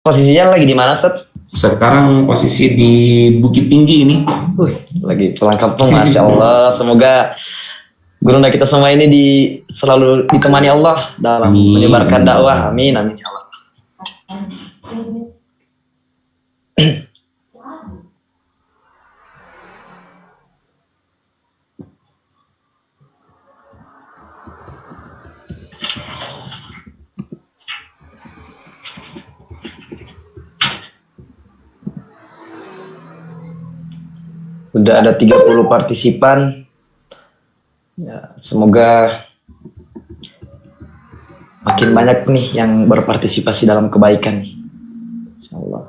posisinya lagi di mana, Ustaz? Sekarang posisi di Bukit Tinggi ini. Lagi pulang kampung, Masya Allah. Semoga gurunda kita semua ini selalu ditemani Allah dalam menyebarkan dakwah. Amin, amin ya Allah. Sudah ada 30 partisipan. Ya, semoga makin banyak nih yang berpartisipasi dalam kebaikan. Insyaallah.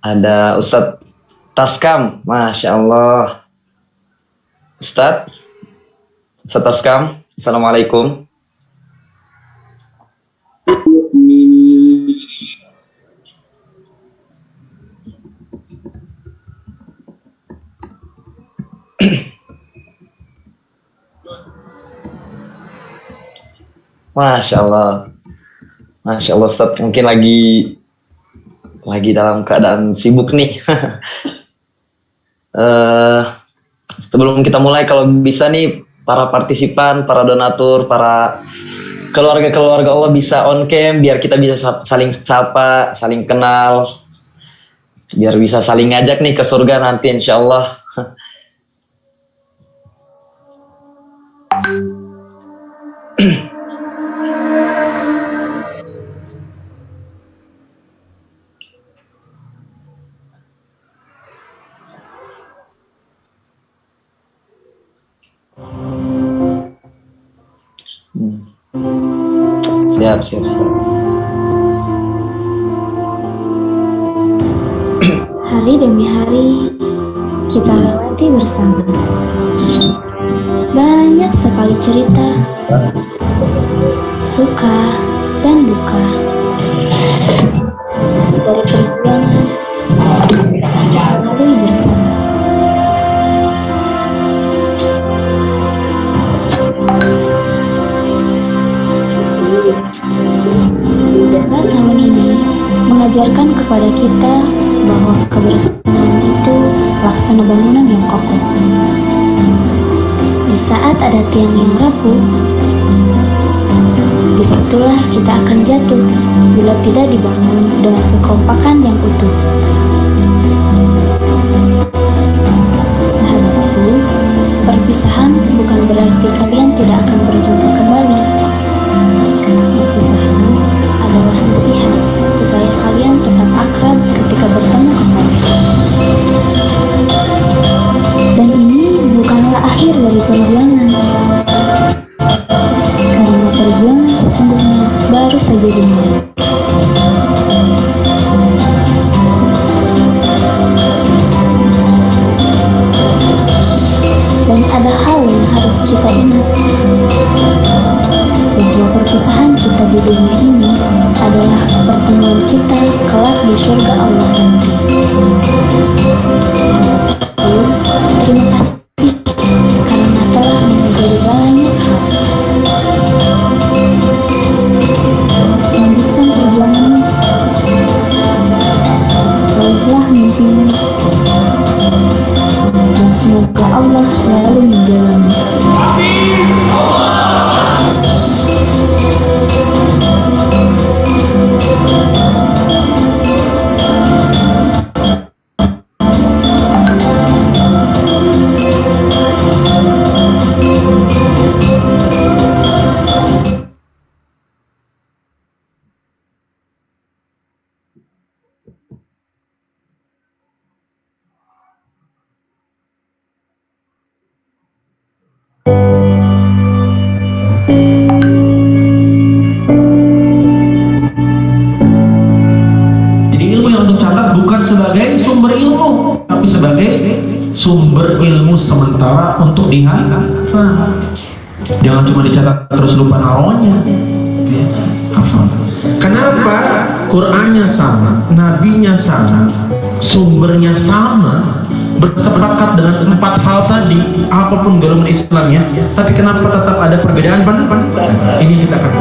Ada Ustadz Taskam, Masya Allah. Ustadz Taskam, Assalamualaikum. Masya Allah, Masya Allah Ustadz, mungkin lagi dalam keadaan sibuk nih. Sebelum kita mulai, kalau bisa nih para partisipan, para donatur, para keluarga Allah bisa on cam, biar kita bisa saling sapa, saling kenal, biar bisa saling ngajak nih ke surga nanti insya Allah. Siap. Hari demi hari kita lewati bersama. Banyak sekali cerita, suka dan duka, dari perjuangan kita lalui bersama. Tahun ini mengajarkan kepada kita bahwa kebersamaan itu laksana bangunan yang kokoh. Di saat ada tiang yang rapuh, disitulah kita akan jatuh bila tidak dibangun dengan kekompakan yang utuh. Sahabatku, perpisahan bukan berarti kalian tidak akan berjumpa kembali. Perpisahan adalah nasihat supaya kalian tetap akrab ketika bertemu kembali. Dan ini bukanlah akhir dari perjuangan, karena perjuangan sesungguhnya baru saja dimulai. Dan ada hal yang harus kita ingat, bahwa perpisahan kita di dunia ini adalah pertemuan kita kelak di surga Allah nanti. Terima kasih karena telah mengajari banyak hal. Lanjutkan perjuanganmu, raihlah mimpimu, dan semoga Allah selalu menjagamu. Sebagai sumber ilmu, tapi sebagai sumber ilmu sementara untuk dihafal. Jangan cuma dicatat terus lupa naronya. Hafal. Kenapa? Qurannya sama, nabinya sama, sumbernya sama, bersepakat dengan 4 hal tadi, apapun golongan Islamnya, tapi kenapa tetap ada perbedaan? Ini kita akan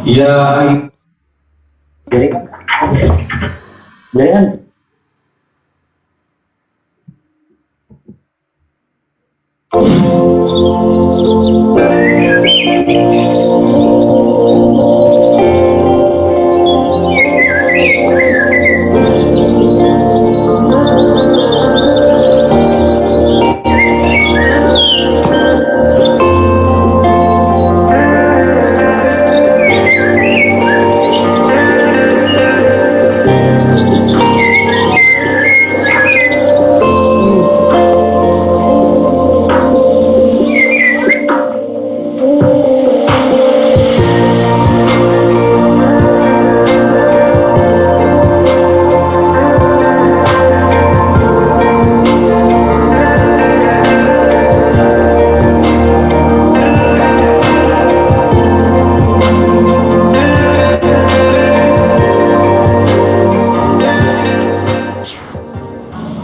Ya Jadi kan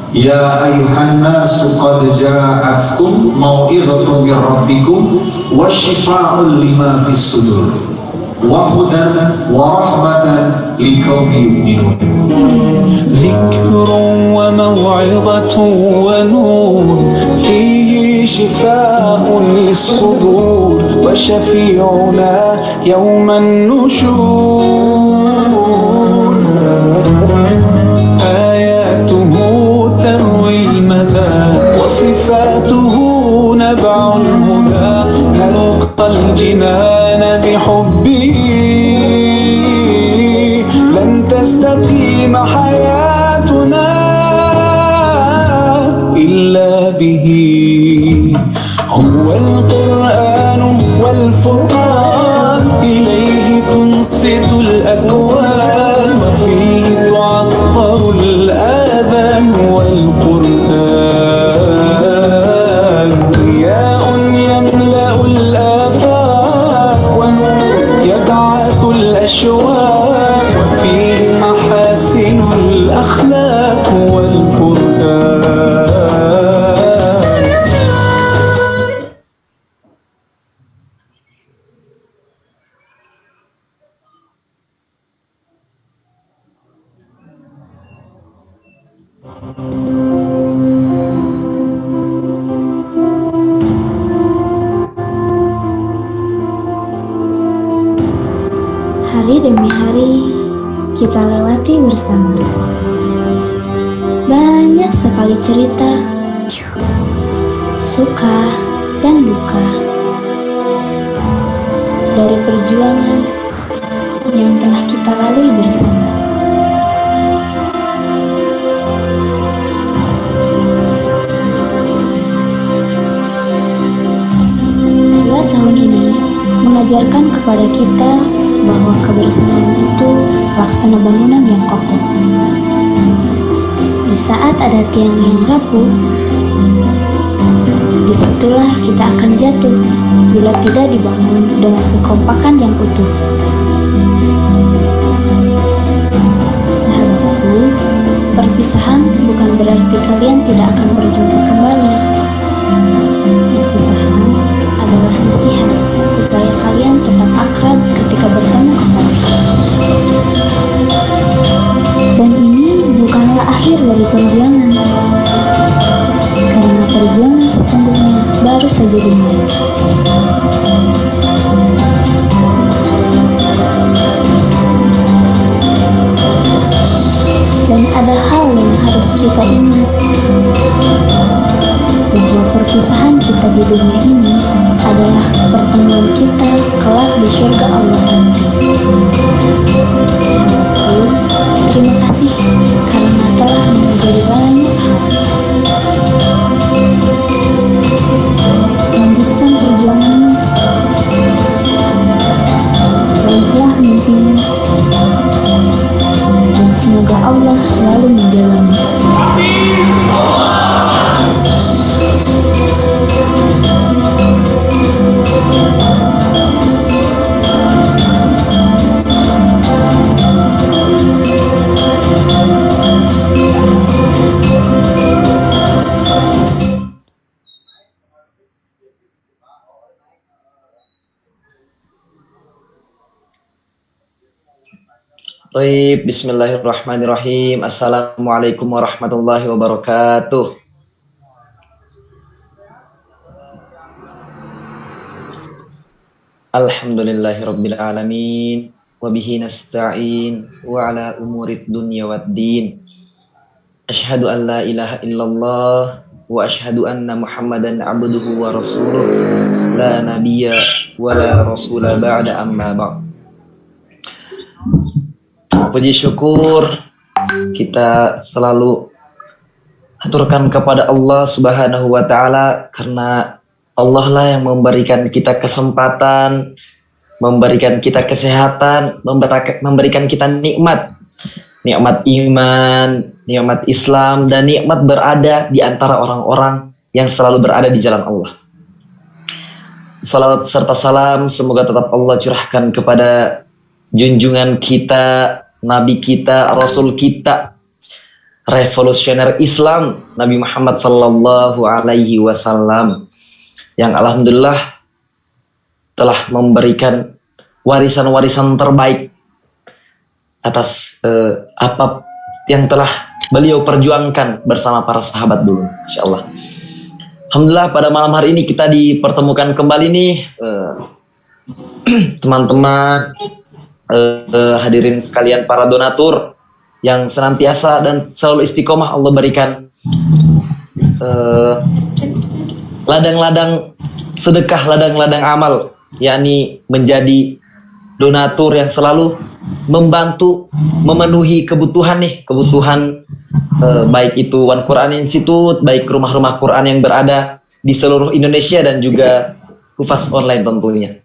Ya ayuhan nasu qad ja'atkum mau'izatun min rabbikum wa shifaa'un lima fis sudur wa hudan wa rahmatan liqaumin yu'minun. ذكر وموعظة ونور فيه شفاء للصدور وشفيعنا يوم النشور آياته تروي المدى وصفاته نبع الهدى نلقى الجنان بحبه لن تستقيم حياتنا إلا به هو القرآن والفرقان إليه تنصت الأكوان وفيه تعطر الآذان والقرآن ضياء يملأ الآفاق ونور يبعث الأشواق وفيه محاسن الأخلاق والقرآن. Hari demi hari kita lewati bersama. Banyak sekali cerita, suka dan duka, dari perjuangan yang telah kita lalui bersama. Dua tahun ini mengajarkan kepada kita bahwa kebersamaan itu laksana bangunan yang kokoh. Di saat ada tiang yang rapuh, disitulah kita akan jatuh bila tidak dibangun dengan kekompakan yang utuh. Sahabatku, perpisahan bukan berarti kalian tidak akan berjumpa kembali. Perpisahan adalah nasihat supaya kalian tetap akrab ketika bertemu kembali. Dan ini bukanlah akhir dari perjuangan, karena perjuangan sesungguhnya baru saja dimulai. Dan ada hal yang kita ingat bahwa perpisahan kita di dunia ini adalah pertemuan kita kelak di surga Allah nanti. Terima kasih karena telah mengajari banyak hal. Lanjutkan perjuanganmu. Raihlah mimpimu. Dan semoga Allah selalu menjagamu. Baik, bismillahirrahmanirrahim. Assalamualaikum warahmatullahi wabarakatuh. Alhamdulillahirabbil alamin wa bihi nasta'in wa ala umurid dunya waddin. Asyhadu an la ilaha illallah wa asyhadu anna Muhammadan abduhu wa rasuluh la nabiyya wa la rasula ba'da amma ba'd. Puji syukur kita selalu aturkan kepada Allah Subhanahu wa taala karena Allah lah yang memberikan kita kesempatan, memberikan kita kesehatan, memberikan kita nikmat iman, nikmat Islam, dan nikmat berada di antara orang-orang yang selalu berada di jalan Allah. Salawat serta salam semoga tetap Allah curahkan kepada junjungan kita, Nabi kita, Rasul kita, revolusioner Islam, Nabi Muhammad sallallahu alaihi wasallam, yang alhamdulillah telah memberikan warisan-warisan terbaik atas apa yang telah beliau perjuangkan bersama para sahabat dulu, insyaallah. Alhamdulillah pada malam hari ini kita dipertemukan kembali nih, teman-teman, hadirin sekalian, para donatur yang senantiasa dan selalu istiqomah Allah berikan ladang-ladang sedekah, ladang-ladang amal, yakni menjadi donatur yang selalu membantu memenuhi kebutuhan baik itu One Quran Institute, baik rumah-rumah Quran yang berada di seluruh Indonesia dan juga Hufaz online tentunya.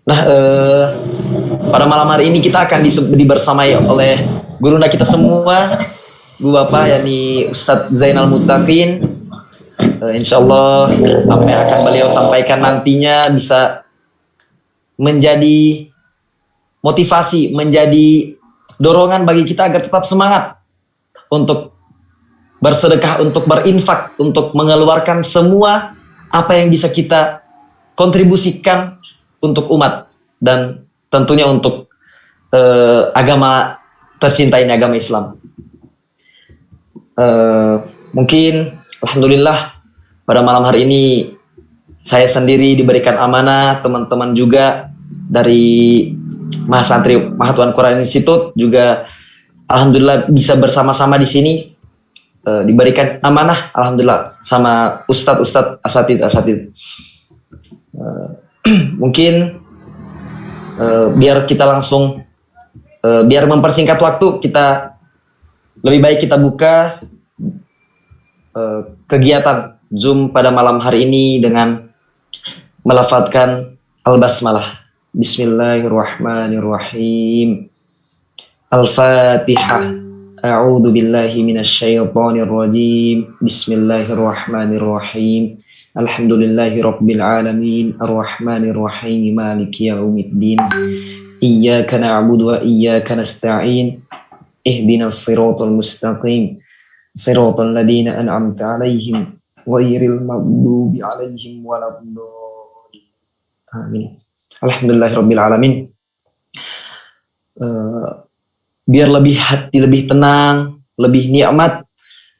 Nah, pada malam hari ini kita akan dibersamai oleh gurunda kita semua, Bu Bapak, yakni Ustadz Zainal Muttaqin. Insyaallah apa yang akan beliau sampaikan nantinya bisa menjadi motivasi, menjadi dorongan bagi kita agar tetap semangat untuk bersedekah, untuk berinfak, untuk mengeluarkan semua apa yang bisa kita kontribusikan untuk umat dan tentunya untuk agama tercinta ini, agama Islam. Mungkin alhamdulillah pada malam hari ini saya sendiri diberikan amanah, teman-teman juga dari Mahasantri Mahatuan Quran Institute juga alhamdulillah bisa bersama-sama di sini, diberikan amanah alhamdulillah sama ustadz asatid. Mungkin biar kita langsung biar mempersingkat waktu, kita lebih baik kita buka kegiatan Zoom pada malam hari ini dengan melafadzkan Al-Basmalah. Bismillahirrahmanirrahim. Al-Fatihah. A'udzu billahi minasyaitonir rajim. Bismillahirrahmanirrahim. Alhamdulillahi rabbil alamin, arrahmanir rahim, maliki yaumiddin. Iyyaka na'budu wa iyyaka nasta'in. Ihdinas siratal mustaqim. Siratal ladzina an'amta 'alaihim ghairil maghdubi 'alaihim waladdallin. Amin. Alhamdulillahi rabbil alamin. Biar hati lebih tenang, lebih nikmat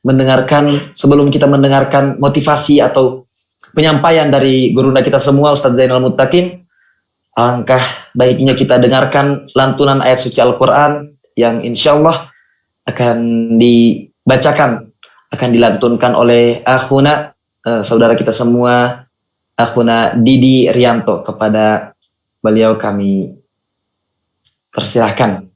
mendengarkan, sebelum kita mendengarkan motivasi atau penyampaian dari gurunda kita semua, Ustadz Zainal Muttaqin, alangkah baiknya kita dengarkan lantunan ayat suci Al-Quran yang insya Allah akan dibacakan, akan dilantunkan oleh akhuna, saudara kita semua, akhuna Didi Rianto. Kepada beliau kami persilahkan.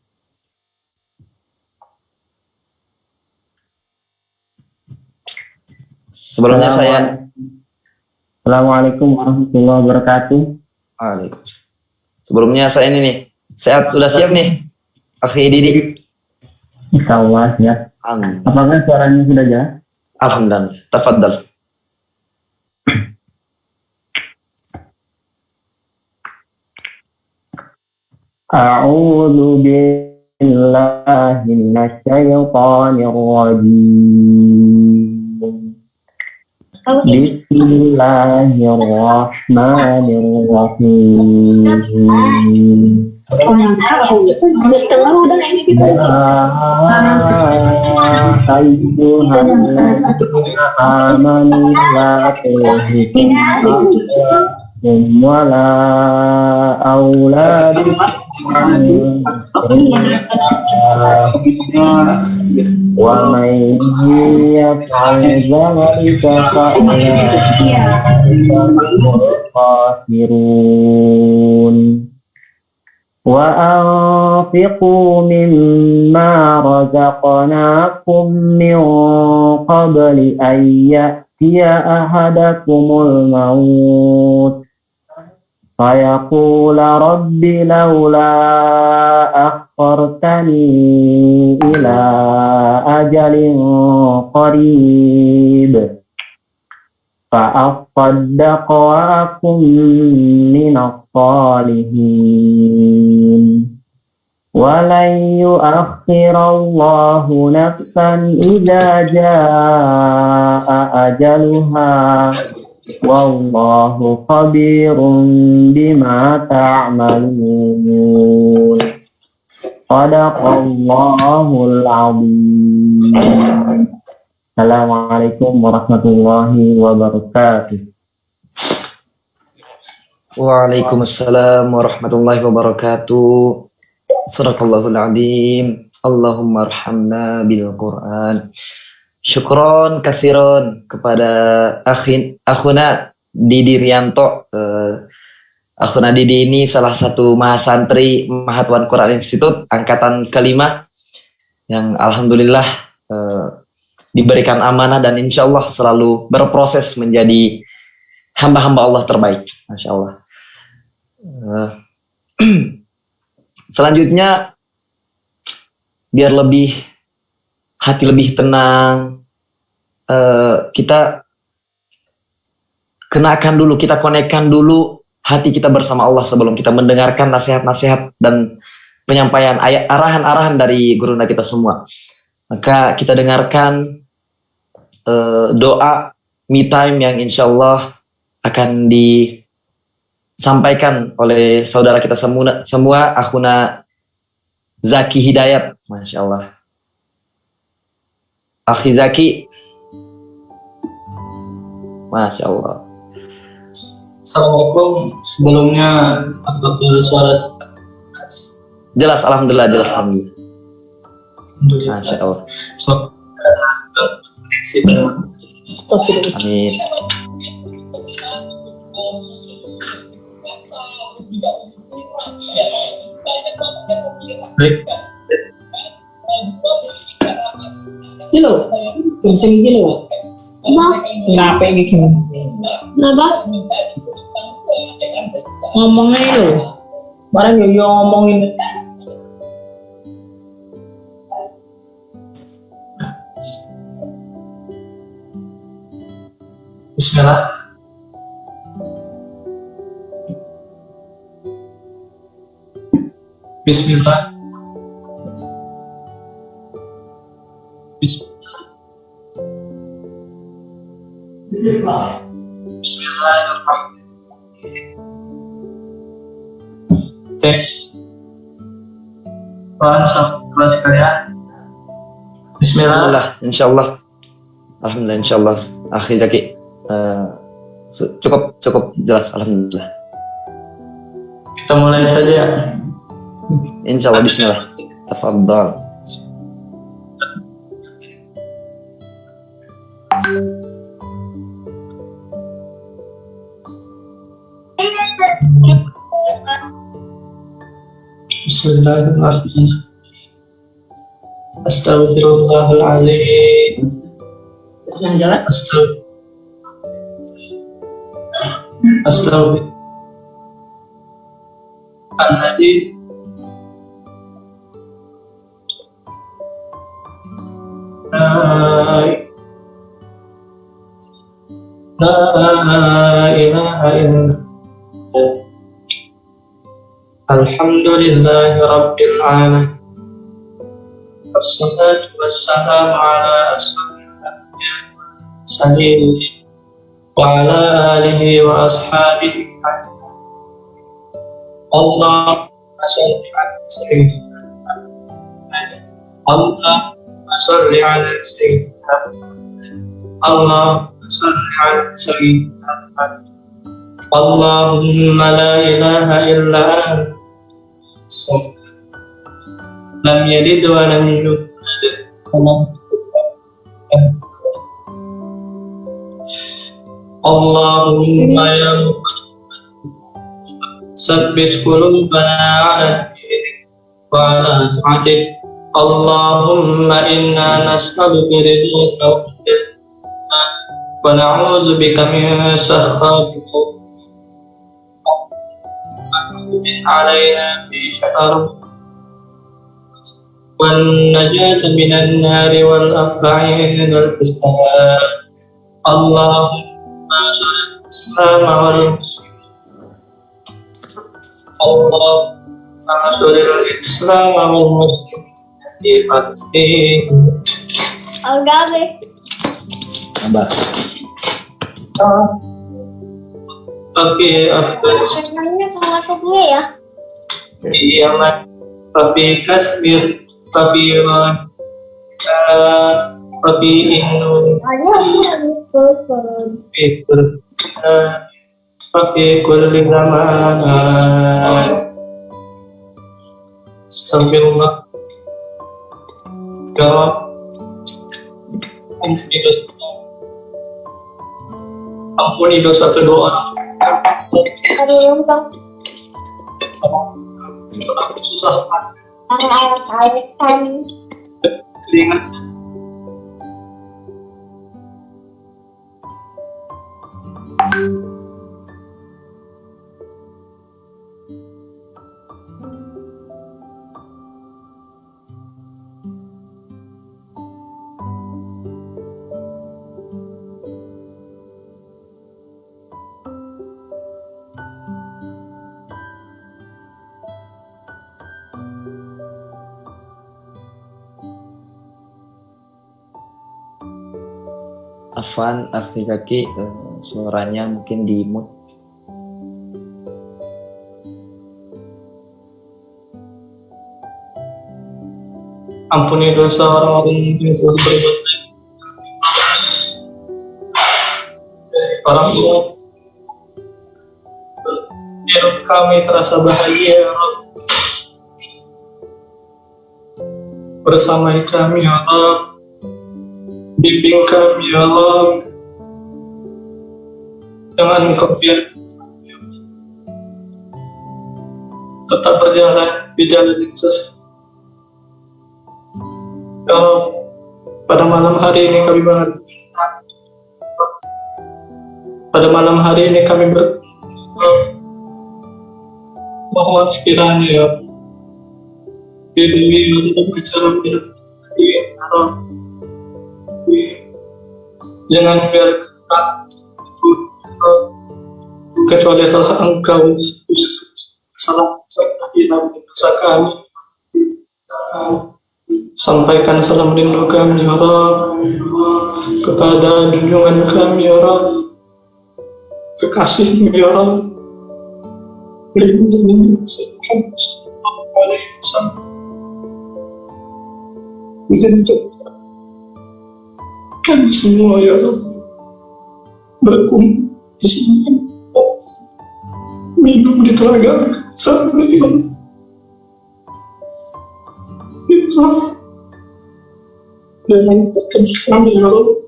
Sebelumnya saya Assalamualaikum warahmatullahi wabarakatuh. Waalaikumsalam. Sebelumnya saya ini nih, sudah siap nih, Akhi Didi? Insya Allah ya. Apakah suaranya sudah jelas? Alhamdulillah. Tafadhal. A'udzu billahi minasy syaithanir rajim. Bismillahirrahmanirrahim. Ayyuhalladzina amanu la tulhikum wala auladukum wa man yaf'al dzalika fa'ulaika humul khasirun. Wa anfiqu mimma razaqnakum min qabli an ya'tiya ahadakumul maut فيقول رب لولا أخرتني إلى أجل قريب فأصدق وأكن من الصالحين ولن يؤخر الله نفسا إذا جاء أجلها Wallahu khabirun bima ta'malun. Shadaqallahul azim. Assalamualaikum warahmatullahi wabarakatuh. Waalaikumsalam warahmatullahi wabarakatuh. Shadaqallahul azim. Allahumma arhamna bil Qur'an. Syukron kathiron kepada akhuna Didi Rianto. Akhuna Didi ini salah satu mahasantri Mahatuan Quran Institute angkatan kelima yang alhamdulillah diberikan amanah dan insya Allah selalu berproses menjadi hamba-hamba Allah terbaik. Masya Allah. Selanjutnya biar hati lebih tenang, kita kenakan dulu, kita konekkan dulu hati kita bersama Allah sebelum kita mendengarkan nasihat-nasihat dan penyampaian arahan-arahan dari gurunda kita semua. Maka kita dengarkan doa me time yang insya Allah akan disampaikan oleh saudara kita semua akhuna Zaki Hidayat. Masya Allah. Akhi Zaki, Masya Allah. Assalamualaikum. Sebelumnya apakah suara jelas? Alhamdulillah jelas. Alhamdulillah. Masya Allah. Amin. Baik. Kilo, kenceng kilo. Kenapa gitu? Kenapa? Ngomongnya itu, barang yo ngomongin. Bismillah. Bismillah. Bismillahirrahmanirrahim. Teks Tuhan sahabat sekalian. Bismillah. Insyaallah. Alhamdulillah insyaallah. Akhi Zaki, cukup jelas. Alhamdulillah. Kita mulai saja. Insyaallah. Bismillah. Tafadhal. Bismillahirrahmanirrahim. Astaghfirullahaladzim. Astaghfirullahaladzim. La ilaha illallah. Alhamdulillahi Rabbil Alamin. Wassalatu wassalamu ala asyrafil anbiya'i wal mursalin wa ala alihi wa ashabihi ajma'in. Allahumma shalli ala sayyidina Muhammad. Allahumma shalli ala sayyidina Muhammad. Allahumma shalli ala sayyidina Muhammad. Allahumma la ilaha illa anta lam yalid wa lam yulad Allahumma ya sabbit qulubana ala dinik wa ala ta'atik. Allahumma inna nas'aluka ridwaka wa na'udzu bika min sakhatika min alaina bi syarr والنجاة من النار والأفعين والفساد. اللهم انصر الإسلام والمسلمين. اللهم انصر الإسلام والمسلمين في فلسطين. وفي أفغانستان. في يمن. وفي كشمير. وفي إيران وفي إندونيسيا في كل وفي كل زمان. استغفر الله. Ya Rabb, ampuni dosa kedua orang susah keringat. Afwan, Afrizaki, suaranya mungkin di mute. Ampuni dosa orang-orang yang telah berbuat baik. Orang tua, biar kami terasa bahagia ya Rabb. Bersamai kami ya Rabb. Bimbing kami ya Allah, dengan Engkau biar tetap berjalan di jalan yang sesat. Ya Allah, pada malam hari ini kami mohon sekiranya ya bimbing untuk bicara jangan biarkan kecuali telah Engkau salah dosa kami. Sampaikan salam rindu kami ya Rabb kepada junjungan kami ya Rabb, kekasih-Mu ya Rabb, lindungi kami semua ya Rabb berkumpul di sini, minum di telaga sampai dan mengucapkan kami ya Rabb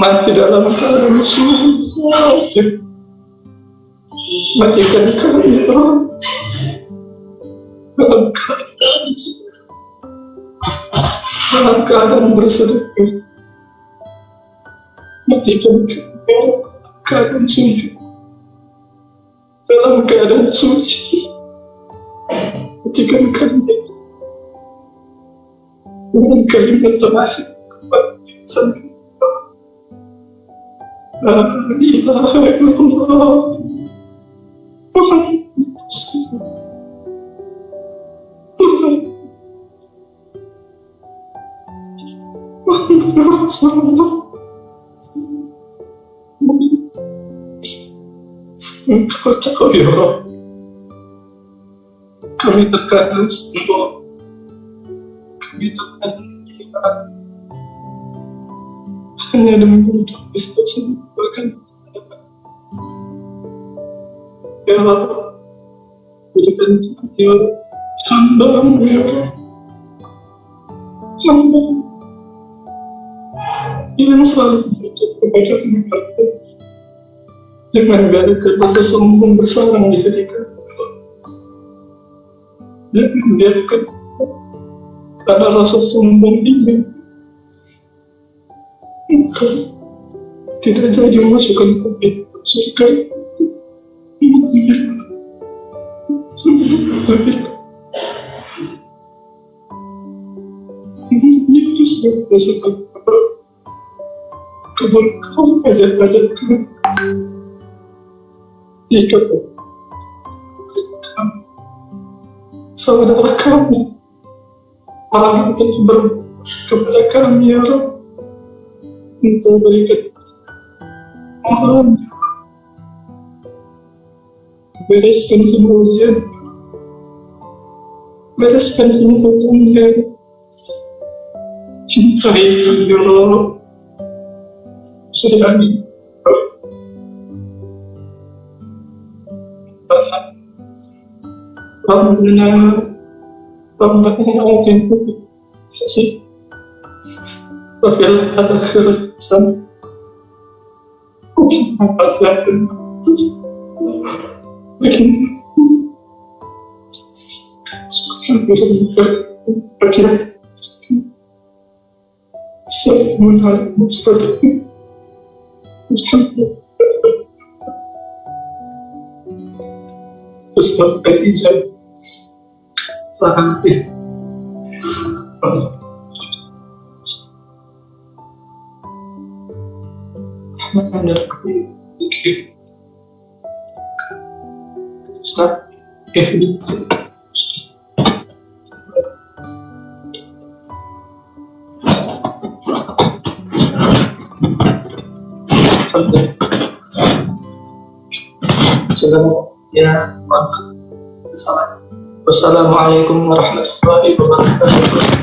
mati dalam keadaan susah. Matikan kami, ya Allah. Dalam keadaan bersedekah. Matikan kami dalam keadaan sujud. Dalam keadaan suci. Matikan kami dengan kalimat terakhir kepada insan. La ilaha illallah Muhammad Rasulullah. Engkau tahu ya Rabb, kami terkadang sombong, kami terkadang gila, hanya demi untuk bisa sembuhkan. Ya Allah, berikan kami hamba-Mu ya Allah, hamba yang selalu butuh kepada Engkau, dengan biarkan rasa sombong bersarang di hati kami. Jangan biarkan karena rasa sombong ini Engkau tidak jadi memasukkan kami ke surga. Ini sudah masukkan keberkahan hajat-hajat kami. Jika saudara kami, orang yang telah berbuat kepada kami, ya Allah, Engkau berikan mohon bereskan semua ujian, bereskan semua hutangnya, cintai ya Allah, saudari Rabbana atina fid hasanah wa fil akhirati hasanah wa qina adzaban Wassalamualaikum warahmatullahi wabarakatuh.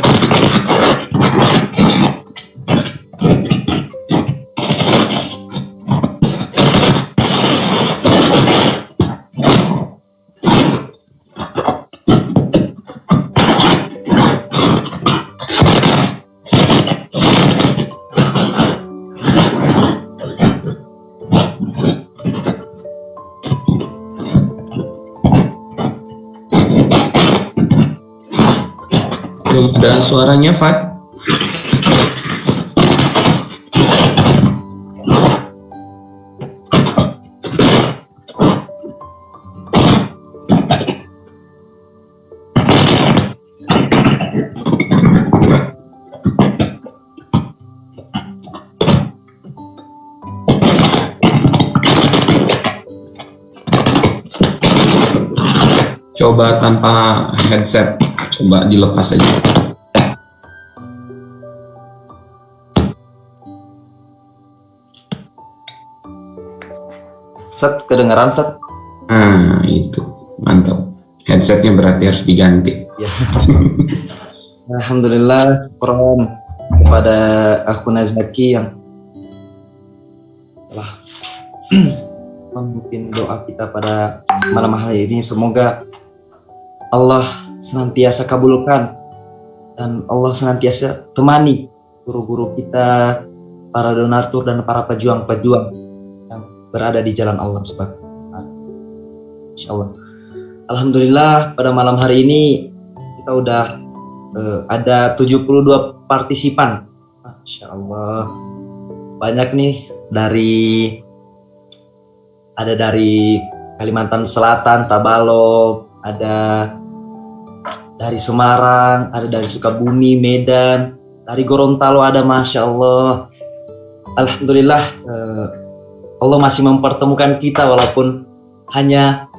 Belum ada suaranya, Fat. Coba tanpa headset, coba dilepas aja. Set, kedengeran Set? Nah, itu mantap. Headsetnya berarti harus diganti. Ya. Alhamdulillah, Quran kepada akhuna Zaki yang telah memimpin doa kita pada malam hari ini. Semoga Allah senantiasa kabulkan dan Allah senantiasa temani guru-guru kita, para donatur dan para pejuang-pejuang yang berada di jalan Allah Subhanahu wa taala. Insyaallah. Alhamdulillah pada malam hari ini kita udah ada 72 partisipan. Masya Allah. Banyak nih ada dari Kalimantan Selatan, Tabalog, ada dari Semarang, ada dari Sukabumi, Medan, dari Gorontalo ada, Masya Allah. Alhamdulillah Allah masih mempertemukan kita walaupun hanya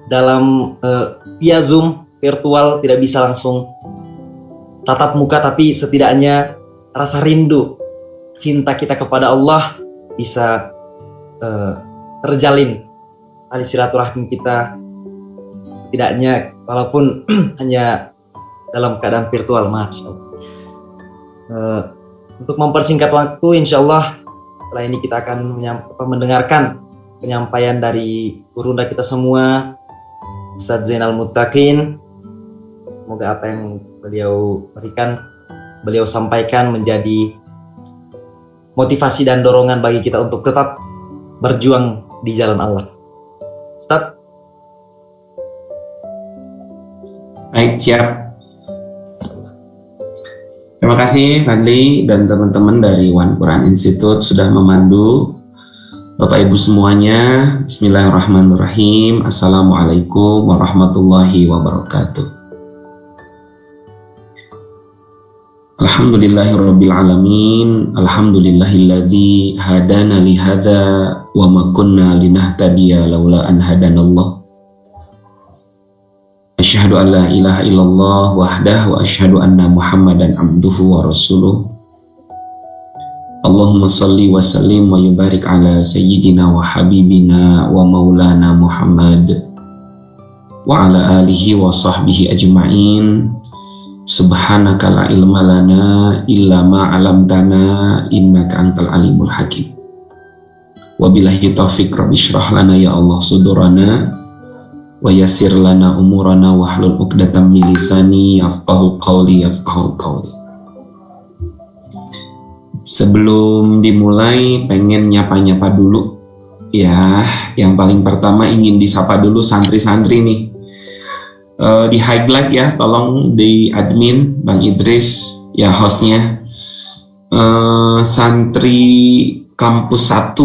dalam via Zoom virtual, tidak bisa langsung tatap muka, tapi setidaknya rasa rindu cinta kita kepada Allah bisa terjalin, tali silaturahmi kita setidaknya walaupun hanya dalam keadaan virtual. Masya Allah. Untuk mempersingkat waktu, insya Allah setelah ini kita akan mendengarkan penyampaian dari gurunda kita semua, Ustadz Zainal Muttaqin. Semoga apa yang beliau sampaikan menjadi motivasi dan dorongan bagi kita untuk tetap berjuang di jalan Allah. Ustadz. Baik, siap. Terima kasih Fadli dan teman-teman dari One Quran Institute sudah memandu. Bapak Ibu semuanya, bismillahirrahmanirrahim. Assalamualaikum warahmatullahi wabarakatuh. Alhamdulillahirabbil alamin. Alhamdulillahilladzi hadana li hadza wa ma kunna linahtadiya laula an hadanallah. Asyhadu an la ilaha illallah wahdahu wa asyhadu anna Muhammadan abduhu wa rasuluh. Allahumma salli wa sallim wa yubarik ala sayyidina wa habibina wa maulana Muhammad wa ala alihi wa sahbihi ajma'in. Subhanaka la ilma lana illa ma 'allamtana innaka antal alimul hakim. Wabillahi taufiq rabbi shrah lana ya Allah sudurana wa yassir lana umurana wahlul 'uqdatam min lisani yafqahu qawli. Sebelum dimulai pengen nyapa-nyapa dulu ya. Yang paling pertama ingin disapa dulu santri-santri nih. Di highlight ya, tolong di admin Bang Idris ya hostnya. Santri kampus 1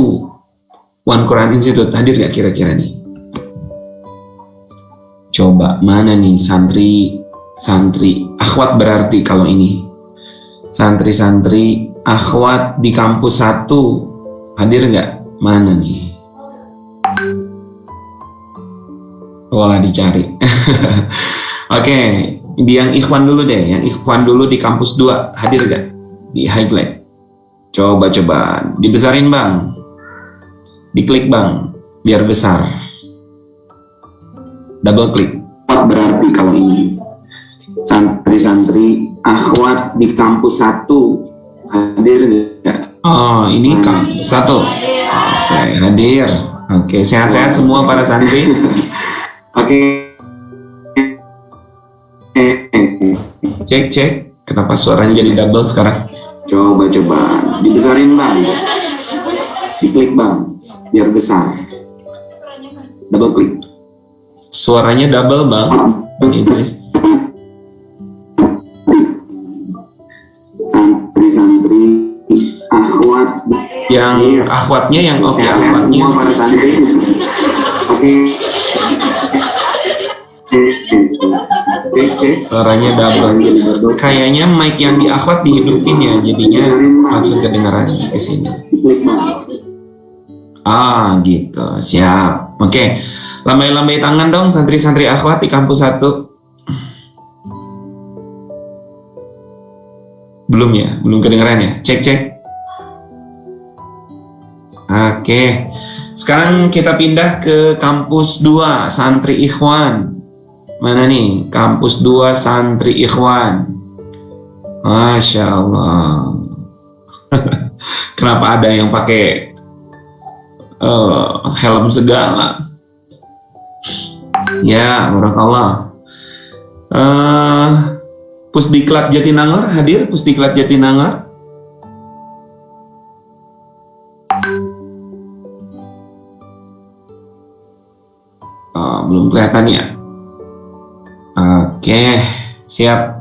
One Quran Institute hadir gak kira-kira nih? Coba mana nih santri akhwat berarti kalau ini santri akhwat di kampus 1 hadir gak? Mana nih? Wah, dicari. Oke, yang ikhwan dulu deh. Yang ikhwan dulu di kampus 2 hadir gak? Di highlight. Coba dibesarin Bang. Diklik Bang, biar besar. Double klik. Berarti kalau ini santri akhwat di kampus 1 hadir gak? Oh, ini kampus 1. Oke, hadir. Oke, sehat-sehat semua para santri. Oke. Cek. Kenapa suaranya jadi double sekarang? Coba dibesarin Bang. Diklik Bang, biar besar. Double klik. Suaranya double Bang. Bang Idris. Santri akhwat. Yang akhwatnya yang oke akhwatnya. Semua para santri. Oke. Cek. Suaranya double. Kayaknya mic yang di akhwat dihidupin ya, jadinya langsung kedengaran ke sini. Gitu. Siap. Oke. Lambai-lambai tangan dong santri-santri akhwat di kampus 1. Belum ya? Belum kedengaran ya? Cek. Oke. Sekarang kita pindah ke kampus 2 santri ikhwan. Mana nih? Kampus 2 santri ikhwan. Masya Allah. Kenapa ada yang pakai helm segala? Ya, barakallah. Pusdiklat Jatinangor hadir? Pusdiklat Jatinangor? belum kelihatan ya? Oke, siap.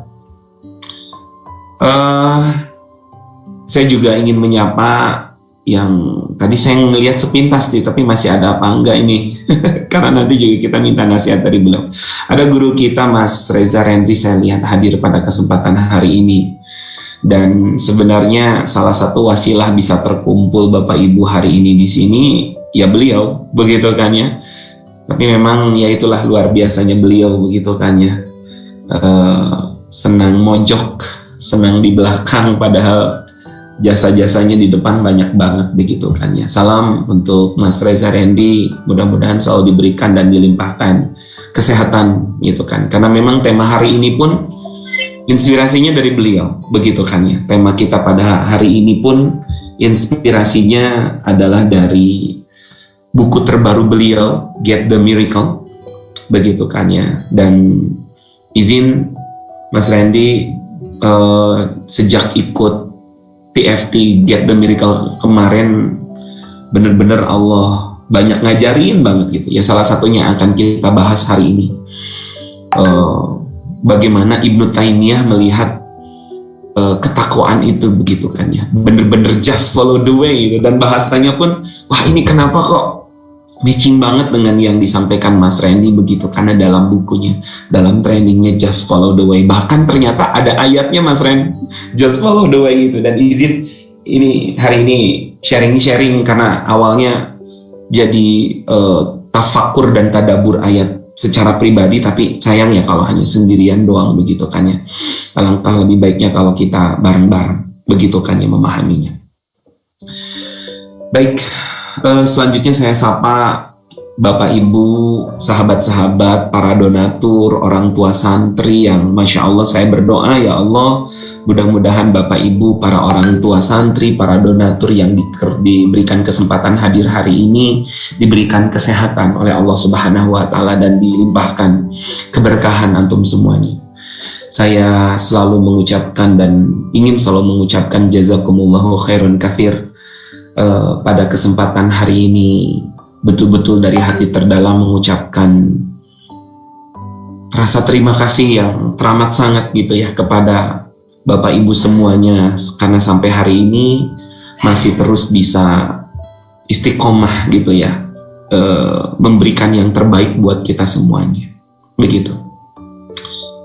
Saya juga ingin menyapa yang tadi saya ngelihat sepintas sih, tapi masih ada apa enggak ini? Karena nanti juga kita minta nasihat dari beliau. Ada guru kita Mas Reza Rendri, saya lihat hadir pada kesempatan hari ini. Dan sebenarnya salah satu wasilah bisa terkumpul Bapak Ibu hari ini di sini ya beliau, begitu kan ya. Tapi memang ya itulah luar biasanya beliau, begitu kan ya. Senang mojok, senang di belakang, padahal jasa-jasanya di depan banyak banget, begitu kan ya. Salam untuk Mas Reza Rendi, mudah-mudahan selalu diberikan dan dilimpahkan kesehatan, gitu kan. Karena memang tema hari ini pun inspirasinya dari beliau, begitu kan ya. Tema kita pada hari ini pun inspirasinya adalah dari buku terbaru beliau, Get the Miracle, begitu kan ya. Dan izin Mas Rendi, sejak ikut TFT Get the Miracle kemarin, benar-benar Allah banyak ngajarin banget gitu ya. Salah satunya akan kita bahas hari ini, bagaimana Ibnu Taimiyah melihat ketakwaan itu, begitu kan ya. Bener-bener just follow the way gitu. Dan bahasanya pun, wah ini kenapa kok matching banget dengan yang disampaikan Mas Randy, begitu, karena dalam bukunya, dalam trainingnya Just Follow the Way, bahkan ternyata ada ayatnya Mas Randy, Just Follow the Way itu. Dan izin ini hari ini sharing karena awalnya jadi tafakur dan tadabur ayat secara pribadi, tapi sayang ya kalau hanya sendirian doang, begitu kan ya. Alangkah lebih baiknya kalau kita bareng-bareng, begitu kan ya, memahaminya. Baik, selanjutnya saya sapa Bapak Ibu, sahabat-sahabat, para donatur, orang tua santri yang Masya Allah, saya berdoa ya Allah, mudah-mudahan Bapak Ibu, para orang tua santri, para donatur yang diberikan kesempatan hadir hari ini, diberikan kesehatan oleh Allah Subhanahu wa Ta'ala dan dilimpahkan keberkahan antum semuanya. Saya selalu mengucapkan dan ingin selalu mengucapkan jazakumullahu khairun katsir. Pada kesempatan hari ini betul-betul dari hati terdalam mengucapkan rasa terima kasih yang teramat sangat gitu ya kepada Bapak Ibu semuanya, karena sampai hari ini masih terus bisa istiqomah gitu ya, memberikan yang terbaik buat kita semuanya, begitu.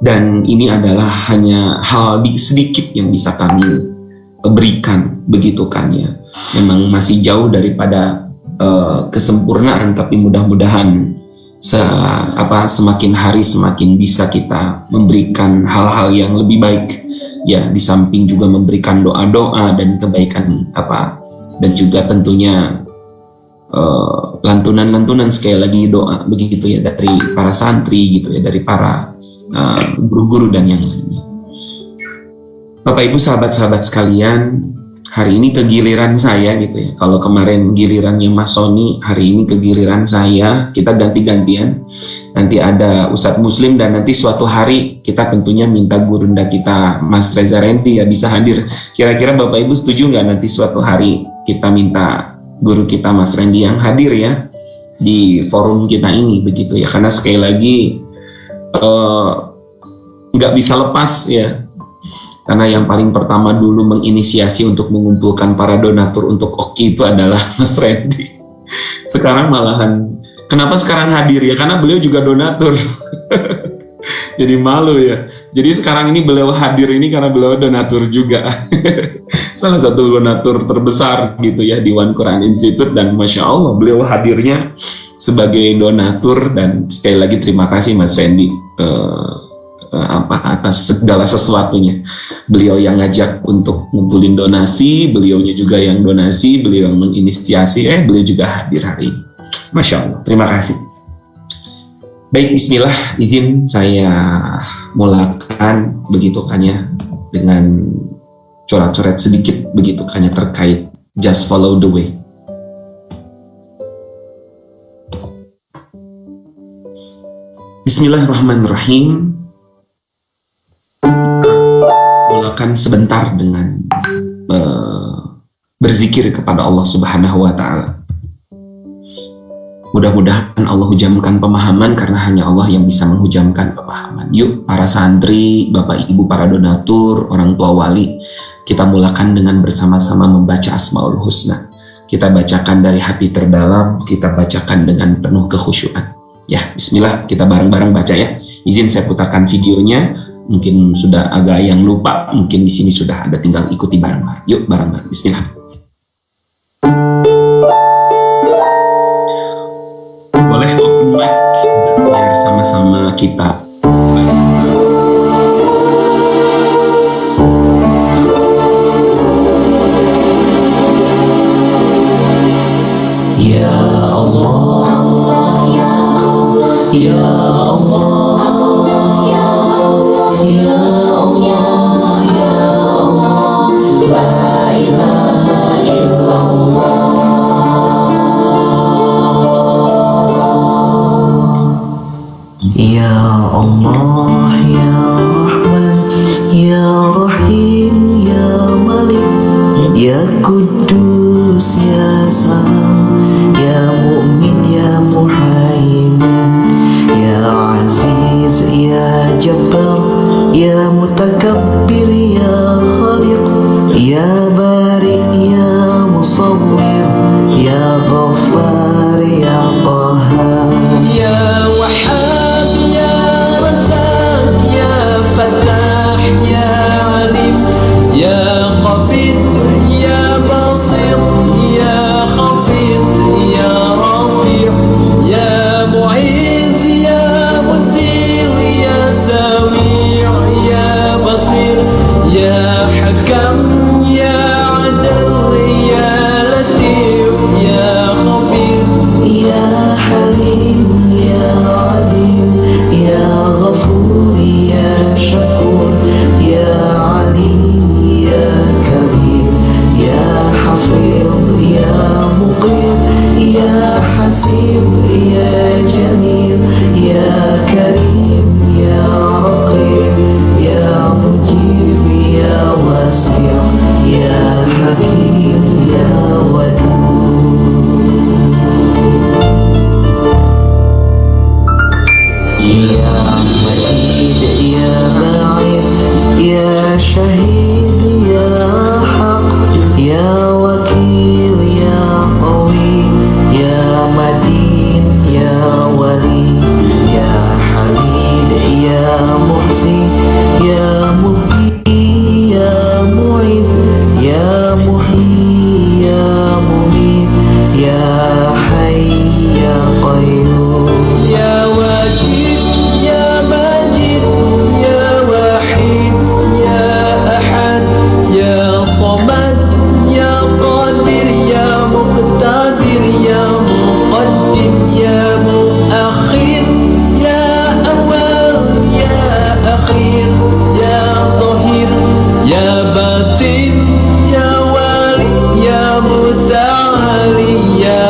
Dan ini adalah hanya hal sedikit yang bisa kami berikan, begitu kan ya. Memang masih jauh daripada kesempurnaan, tapi mudah-mudahan semakin hari semakin bisa kita memberikan hal-hal yang lebih baik ya, di samping juga memberikan doa-doa dan kebaikan dan juga tentunya lantunan-lantunan, sekali lagi doa, begitu ya, dari para santri gitu ya, dari para guru-guru dan yang lainnya. Bapak Ibu, sahabat-sahabat sekalian, hari ini kegiliran saya gitu ya. Kalau kemarin gilirannya Mas Sony, hari ini kegiliran saya. Kita ganti-gantian. Nanti ada Ustadz Muslim dan nanti suatu hari kita tentunya minta gurunda kita Mas Reza Rendi ya bisa hadir. Kira-kira Bapak Ibu setuju nggak nanti suatu hari kita minta guru kita Mas Rendi yang hadir ya di forum kita ini, begitu ya. Karena sekali lagi nggak bisa lepas ya. Karena yang paling pertama dulu menginisiasi untuk mengumpulkan para donatur untuk Oki itu adalah Mas Randy. Sekarang malahan, kenapa sekarang hadir ya? Karena beliau juga donatur. Jadi malu ya. Jadi sekarang ini beliau hadir ini karena beliau donatur juga. Salah satu donatur terbesar gitu ya di One Quran Institute, dan Masya Allah beliau hadirnya sebagai donatur. Dan sekali lagi terima kasih Mas Randy atas segala sesuatunya. Beliau yang ngajak untuk ngumpulin donasi, beliaunya juga yang donasi, beliau yang menginisiasi, beliau juga hadir hari ini. Masya Allah, terima kasih. Baik, bismillah, izin saya mulakan, begitu kan ya, dengan coret-coret sedikit, begitu kan ya, terkait Just Follow the Way. Bismillahirrahmanirrahim. Mulakan sebentar dengan berzikir kepada Allah Subhanahu wa Ta'ala. Mudah-mudahan Allah hujamkan pemahaman, karena hanya Allah yang bisa menghujamkan pemahaman. Yuk para santri, bapak ibu, para donatur, orang tua wali, kita mulakan dengan bersama-sama membaca Asmaul Husna. Kita bacakan dari hati terdalam, kita bacakan dengan penuh kekhusyuan. Ya, bismillah, kita bareng-bareng baca ya. Izin saya putarkan videonya, mungkin sudah agak yang lupa, mungkin di sini sudah ada, tinggal ikuti bareng-bareng. Yuk bareng-bareng, bismillah. Boleh open mic biar sama-sama kita. Ya Allah, ya Allah, ya Allah, ya Allah, ya Allah, ya Allah, la ilaha illallah. Ya Allah, ya Rahman, ya Rahim, ya Malik, ya Kudus, ya Salam, ya Mu'min, ya Muhaimin, ya Aziz, ya Jabbar, ya Mutakabbir, ya Khaliq, ya Bari, ya Musawwir, ya Ghaffar, ya Qahhar, ya Wahhab, ya Razzaq, ya Fattah, ya Alim, ya Qabid, ya Basir, ya Khafid, ya Rafi', ya Mu'izz, ya Muzil, ya Sami', ya Basir, ya Hakam, ya Adil, ya Latif, ya Khabir, ya Halim, ya Alim, ya Ghafur, ya Shakur, ya Ali, ya Kabir, ya Hafid, ya Muqir, ya Hasib, ya Jamil, ya Karim, ya Raqib, ya Mujib, ya Wasi', ya Hakim, ya Wadud. Ya Majid, ya Ba'id, ya Shahid, ya Haq, ya Wakil, ya Qawi, ya Madin, ya Wali, ya Hamid, ya Muhsi, ya Mubki, ya Mu'id, ya Muhi, ya Mumit, ya Hayy, ya Qayyum, ya Wajid, ya Majid, ya Wahid, ya Ahad, ya Samad, ya Qadir, ya Muqtadir, ya Muqaddim, ya Muakhir, ya Awal, ya Akhir, ya Zahir, ya Batin, ya Wali, ya Muta'ali, ya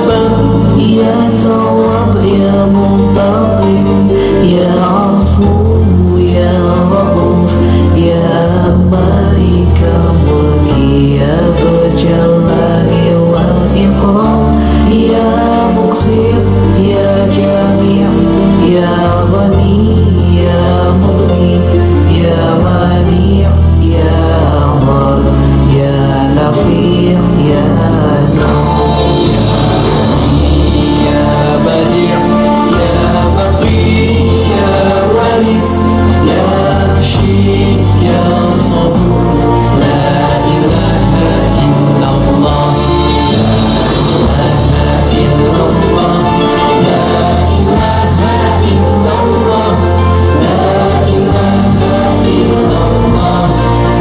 Bar, ya Tawwab, ya Muntaqim, ya Afu, ya Rauf, ya Malikal Mulki, ya Dzul Jalali wal Ikram, ya Muqsit, ya Jami', ya Ghani, ya Mughni, ya Mani', ya Dhar, ya Nafi', ya Nur, ya Badi', ya Baqi, ya Waris, ya Afshi, ya Sabur, la ilaha illallah, la ilaha illallah, la ilaha illallah, la ilaha illallah,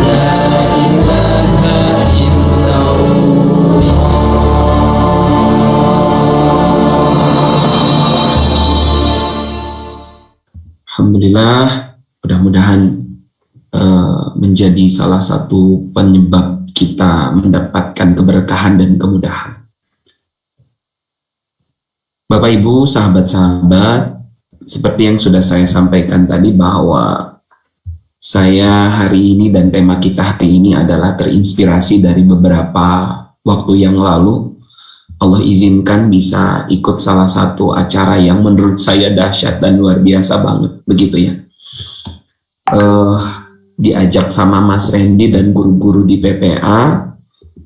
la ilaha illallah. Alhamdulillah, mudah-mudahan menjadi salah satu penyebab kita mendapatkan keberkahan dan kemudahan. Bapak Ibu, sahabat-sahabat, seperti yang sudah saya sampaikan tadi bahwa saya hari ini dan tema kita hari ini adalah terinspirasi dari beberapa waktu yang lalu Allah izinkan bisa ikut salah satu acara yang menurut saya dahsyat dan luar biasa banget, begitu ya. Diajak sama Mas Randy dan guru-guru di PPA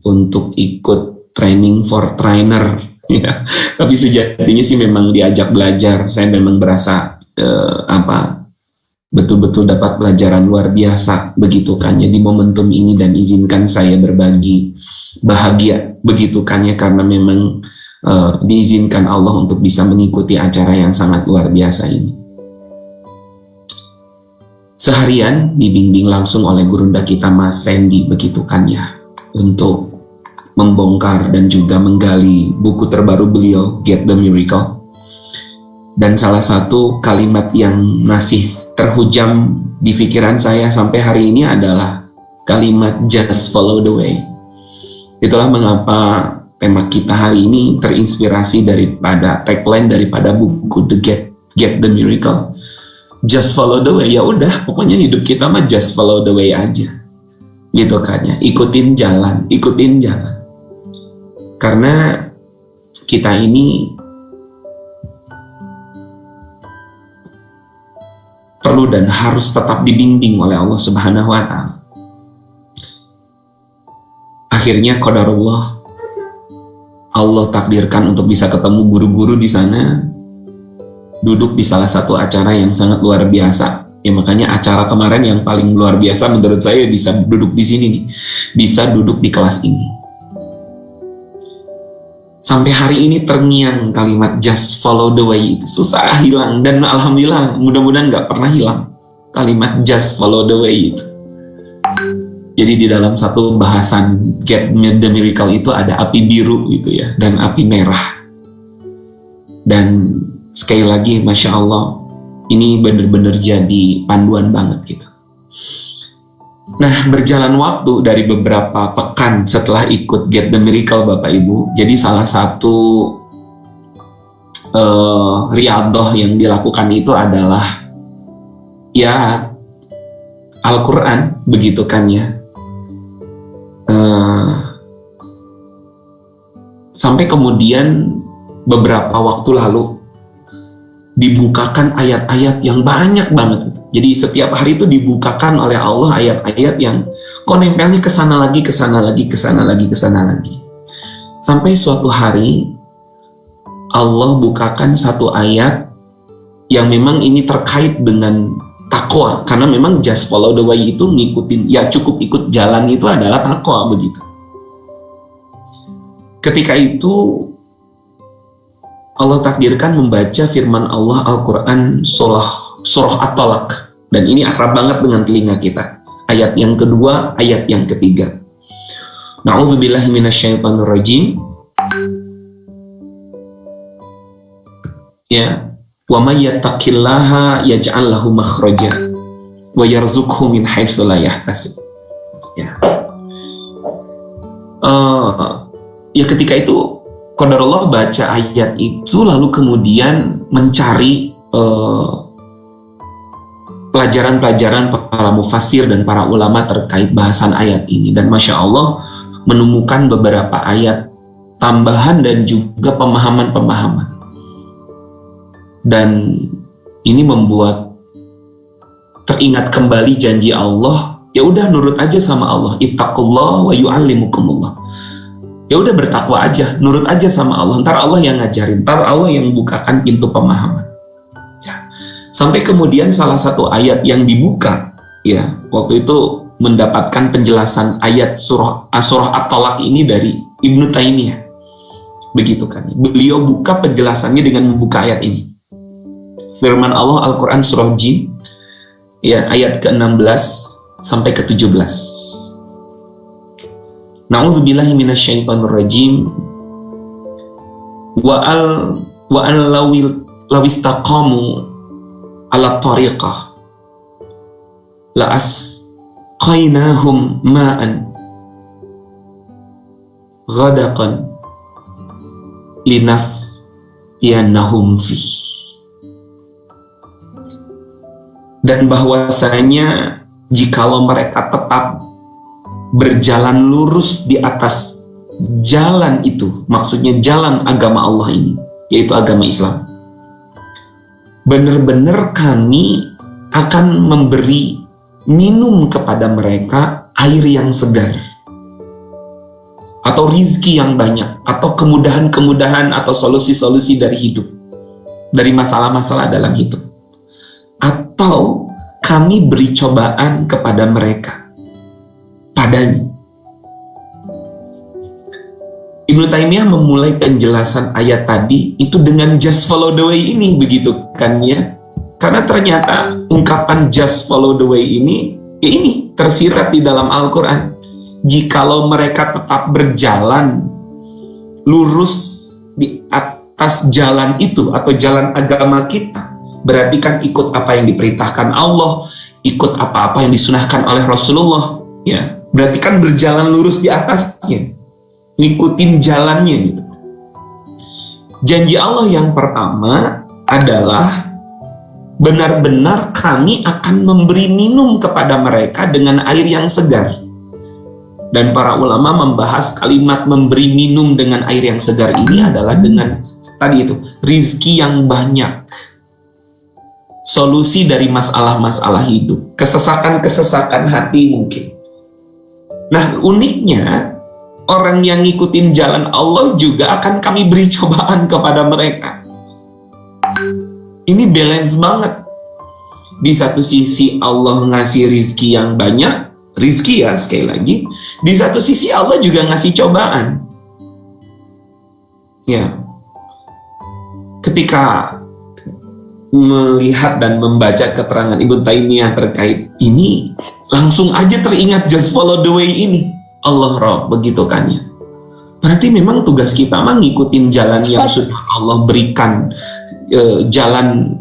untuk ikut training for trainer, ya. Tapi sejatinya sih memang diajak belajar. Saya memang berasa betul-betul dapat pelajaran luar biasa, begitu kan ya, di momentum ini, dan izinkan saya berbagi bahagia, begitu kan ya, karena memang diizinkan Allah untuk bisa mengikuti acara yang sangat luar biasa ini. Seharian dibimbing langsung oleh gurunda kita Mas Randy, begitu kan ya, untuk membongkar dan juga menggali buku terbaru beliau, Get the Miracle. Dan salah satu kalimat yang masih terhujam di pikiran saya sampai hari ini adalah kalimat just follow the way. Itulah mengapa tema kita hari ini terinspirasi daripada tagline daripada buku The Get the Miracle. Just follow the way, ya udah, pokoknya hidup kita mah just follow the way aja, gitu kan ya, ikutin jalan. Karena kita ini perlu dan harus tetap dibimbing oleh Allah Subhanahu wa Ta'ala. Akhirnya qadarullah, Allah takdirkan untuk bisa ketemu guru-guru di sana, duduk di salah satu acara yang sangat luar biasa. Ya makanya acara kemarin yang paling luar biasa menurut saya bisa duduk di sini nih, bisa duduk di kelas ini. Sampai hari ini terngiang kalimat just follow the way itu, susah hilang, dan alhamdulillah mudah-mudahan nggak pernah hilang kalimat just follow the way itu. Jadi di dalam satu bahasan Get the Miracle itu ada api biru gitu ya, dan api merah. Dan sekali lagi Masya Allah, ini benar-benar jadi panduan banget gitu. Nah, berjalan waktu dari beberapa pekan setelah ikut Get the Miracle Bapak Ibu, jadi salah satu riyadhah yang dilakukan itu adalah ya Al-Quran, begitu kan ya. Sampai kemudian beberapa waktu lalu dibukakan ayat-ayat yang banyak banget. Jadi setiap hari itu dibukakan oleh Allah ayat-ayat yang kok nempelnya kesana lagi. Sampai suatu hari Allah bukakan satu ayat yang memang ini terkait dengan takwa, karena memang just follow the way itu ngikutin, ya cukup ikut jalan itu adalah takwa, begitu. Ketika itu Allah takdirkan membaca firman Allah Al-Quran surah At-Talaq, dan ini akrab banget dengan telinga kita. Ayat yang kedua, ayat yang ketiga. Na'udzubillahi minasyaitonirrajim. Ya, wa may yattaqillaha yaj'al lahu makhraja wa yarzuqhu min haitsu la yahtasib. Ya. Ya ketika itu qadarullah baca ayat itu, lalu kemudian mencari pelajaran-pelajaran para mufassir dan para ulama terkait bahasan ayat ini, dan Masya Allah menemukan beberapa ayat tambahan dan juga pemahaman-pemahaman, dan ini membuat teringat kembali janji Allah, ya udah nurut aja sama Allah, ittaqullah wa yu'allimukumullah. Ya udah bertakwa aja, nurut aja sama Allah, ntar Allah yang ngajarin, ntar Allah yang bukakan pintu pemahaman. Ya. Sampai kemudian salah satu ayat yang dibuka, ya waktu itu mendapatkan penjelasan ayat surah At-Talaq ini dari Ibnu Taimiyah, begitu kan? Beliau buka penjelasannya dengan membuka ayat ini. Firman Allah Al-Quran surah Jin, ya ayat ke-16 sampai ke-17. Na'udzubillahi minasyaitonirrajim. Wa an lawistaqamu ala tariqah la asqainahum ma'an ghadaqan linaftiyanahum fi. Dan bahwasanya jikalau mereka tetap berjalan lurus di atas jalan itu, maksudnya jalan agama Allah ini, yaitu agama Islam, benar-benar kami akan memberi minum kepada mereka air yang segar, atau rizki yang banyak, atau kemudahan-kemudahan, atau solusi-solusi dari hidup, dari masalah-masalah dalam hidup. Atau kami beri cobaan kepada mereka padanya. Ibnu Taimiyah memulai penjelasan ayat tadi itu dengan just follow the way ini, begitu kan ya? Karena ternyata ungkapan just follow the way ini, ya ini tersirat di dalam Al-Quran. Jikalau mereka tetap berjalan lurus di atas jalan itu atau jalan agama kita, berarti kan ikut apa yang diperintahkan Allah, ikut apa-apa yang disunahkan oleh Rasulullah, ya. Berarti kan berjalan lurus di atasnya, ngikutin jalannya gitu. Janji Allah yang pertama adalah benar-benar kami akan memberi minum kepada mereka dengan air yang segar. Dan para ulama membahas kalimat memberi minum dengan air yang segar ini adalah dengan tadi itu, rizki yang banyak, solusi dari masalah-masalah hidup, kesesakan-kesesakan hati mungkin. Nah, uniknya orang yang ngikutin jalan Allah juga akan kami beri cobaan kepada mereka. Ini balance banget. Di satu sisi Allah ngasih rizki yang banyak, rizki ya sekali lagi. Di satu sisi Allah juga ngasih cobaan. Ya, ketika melihat dan membaca keterangan Ibnu Taimiyah terkait ini, langsung aja teringat just follow the way ini. Allah Rabb, begitu kan ya. Berarti memang tugas kita mah ngikutin jalan yang sudah Allah berikan, jalan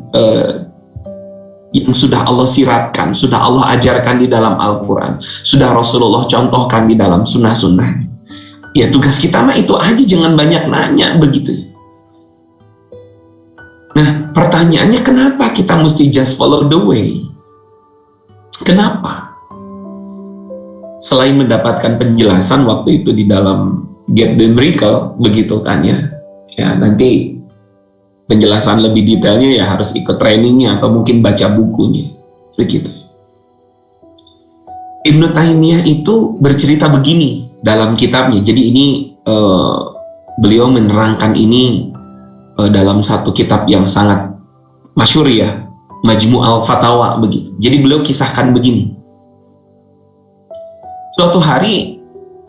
yang sudah Allah siratkan, sudah Allah ajarkan di dalam Al-Quran, sudah Rasulullah contohkan di dalam sunnah-sunnah. Ya tugas kita mah itu aja, jangan banyak nanya begitu ya. Nah, pertanyaannya kenapa kita mesti just follow the way? Kenapa? Selain mendapatkan penjelasan waktu itu di dalam Get the Miracle, begitu kan ya. Ya, nanti penjelasan lebih detailnya ya harus ikut trainingnya atau mungkin baca bukunya. Begitu. Ibnu Taimiyah itu bercerita begini dalam kitabnya. Jadi ini beliau menerangkan ini dalam satu kitab yang sangat masyhur ya, Majmu' al-Fatawa begitu. Jadi beliau kisahkan begini. Suatu hari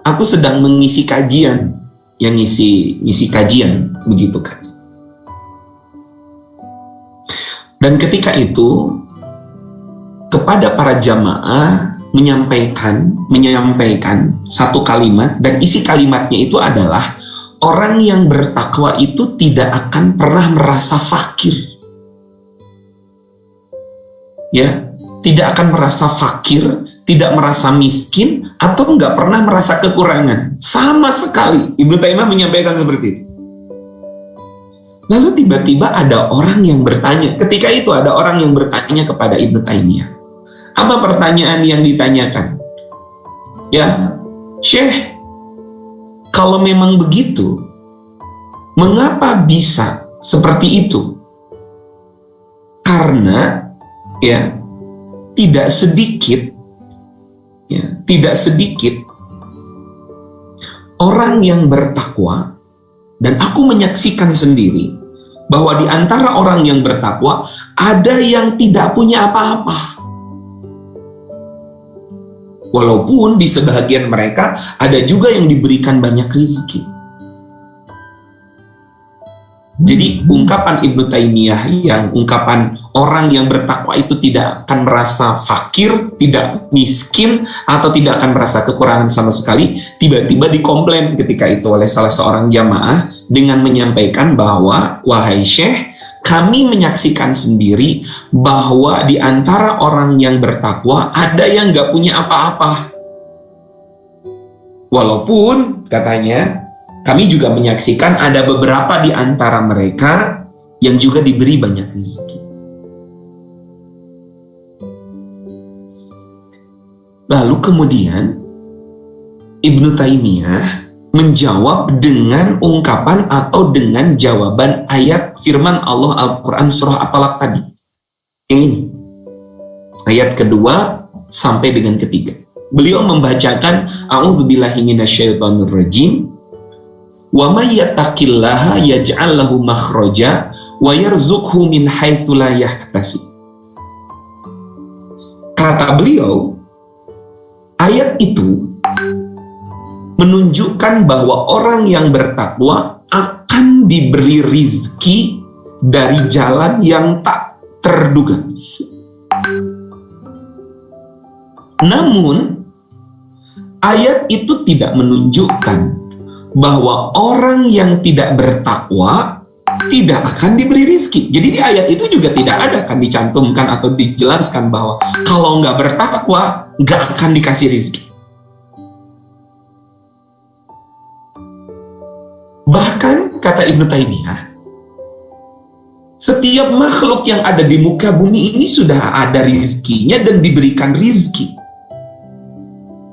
aku sedang mengisi kajian, yang ngisi kajian begitu kan. Dan ketika itu kepada para jamaah menyampaikan satu kalimat, dan isi kalimatnya itu adalah orang yang bertakwa itu tidak akan pernah merasa fakir. Ya, tidak akan merasa fakir, tidak merasa miskin, atau nggak pernah merasa kekurangan. Sama sekali. Ibnu Taimiyah menyampaikan seperti itu. Lalu tiba-tiba ada orang yang bertanya. Ketika itu ada orang yang bertanya kepada Ibnu Taimiyah. Apa pertanyaan yang ditanyakan? Ya, Syekh, kalau memang begitu, mengapa bisa seperti itu? Karena ya tidak sedikit orang yang bertakwa, dan aku menyaksikan sendiri bahwa di antara orang yang bertakwa ada yang tidak punya apa-apa. Walaupun di sebagian mereka ada juga yang diberikan banyak rezeki. Jadi ungkapan Ibnu Taimiyah yang ungkapan orang yang bertakwa itu tidak akan merasa fakir, tidak miskin, atau tidak akan merasa kekurangan sama sekali, tiba-tiba dikomplain ketika itu oleh salah seorang jamaah dengan menyampaikan bahwa, wahai Syekh, kami menyaksikan sendiri bahwa di antara orang yang bertakwa ada yang gak punya apa-apa. Walaupun katanya kami juga menyaksikan ada beberapa di antara mereka yang juga diberi banyak rezeki. Lalu kemudian Ibnu Taimiyah menjawab dengan ungkapan atau dengan jawaban ayat firman Allah Al-Quran surah At-Talaq tadi. Yang ini. Ayat kedua sampai dengan ketiga. Beliau membacakan A'udzubillahi minasyaitonirrajim. Wa may yattaqillaha yaj'al lahu makhraja wa yarzuqhu min haitsu la yahtasib. Kata beliau, ayat itu menunjukkan bahwa orang yang bertakwa akan diberi rizki dari jalan yang tak terduga. Namun, ayat itu tidak menunjukkan bahwa orang yang tidak bertakwa tidak akan diberi rizki. Jadi di ayat itu juga tidak ada kan dicantumkan atau dijelaskan bahwa kalau nggak bertakwa nggak akan dikasih rizki. Bahkan kata Ibnu Taimiyah, setiap makhluk yang ada di muka bumi ini sudah ada rizkinya dan diberikan rizki.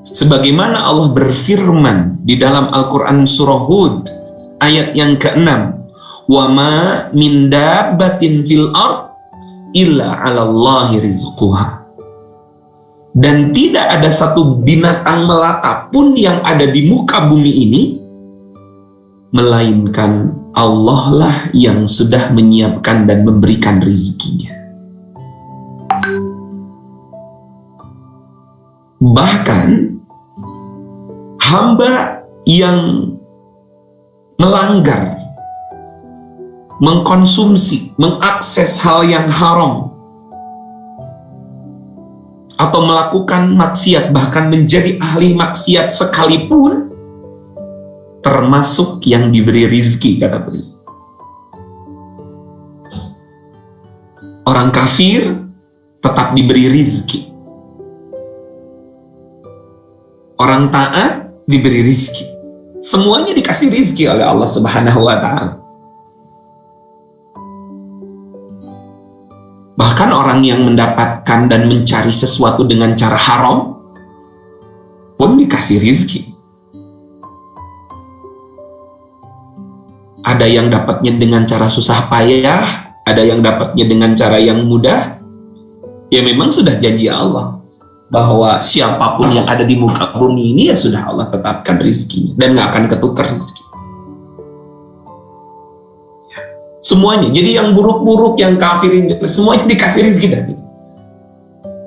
Sebagaimana Allah berfirman di dalam Al-Quran surah Hud ayat yang ke-6, wa ma min dabbatin fil ard illa 'alallahi rizquha. Dan tidak ada satu binatang melata pun yang ada di muka bumi ini melainkan Allah lah yang sudah menyiapkan dan memberikan rizkinya. Bahkan hamba yang melanggar, mengkonsumsi, mengakses hal yang haram, atau melakukan maksiat, bahkan menjadi ahli maksiat sekalipun, termasuk yang diberi rizki, kata beliau. Orang kafir tetap diberi rizki. Orang taat diberi rizki. Semuanya dikasih rizki oleh Allah Subhanahu wa Ta'ala. Bahkan orang yang mendapatkan dan mencari sesuatu dengan cara haram pun dikasih rizki. Ada yang dapatnya dengan cara susah payah, ada yang dapatnya dengan cara yang mudah. Ya memang sudah janji Allah bahwa siapapun yang ada di muka bumi ini ya sudah Allah tetapkan rizkinya dan nggak akan ketukar rizki. Semuanya, jadi yang buruk-buruk, yang kafirin, semuanya dikasih rizki dan itu.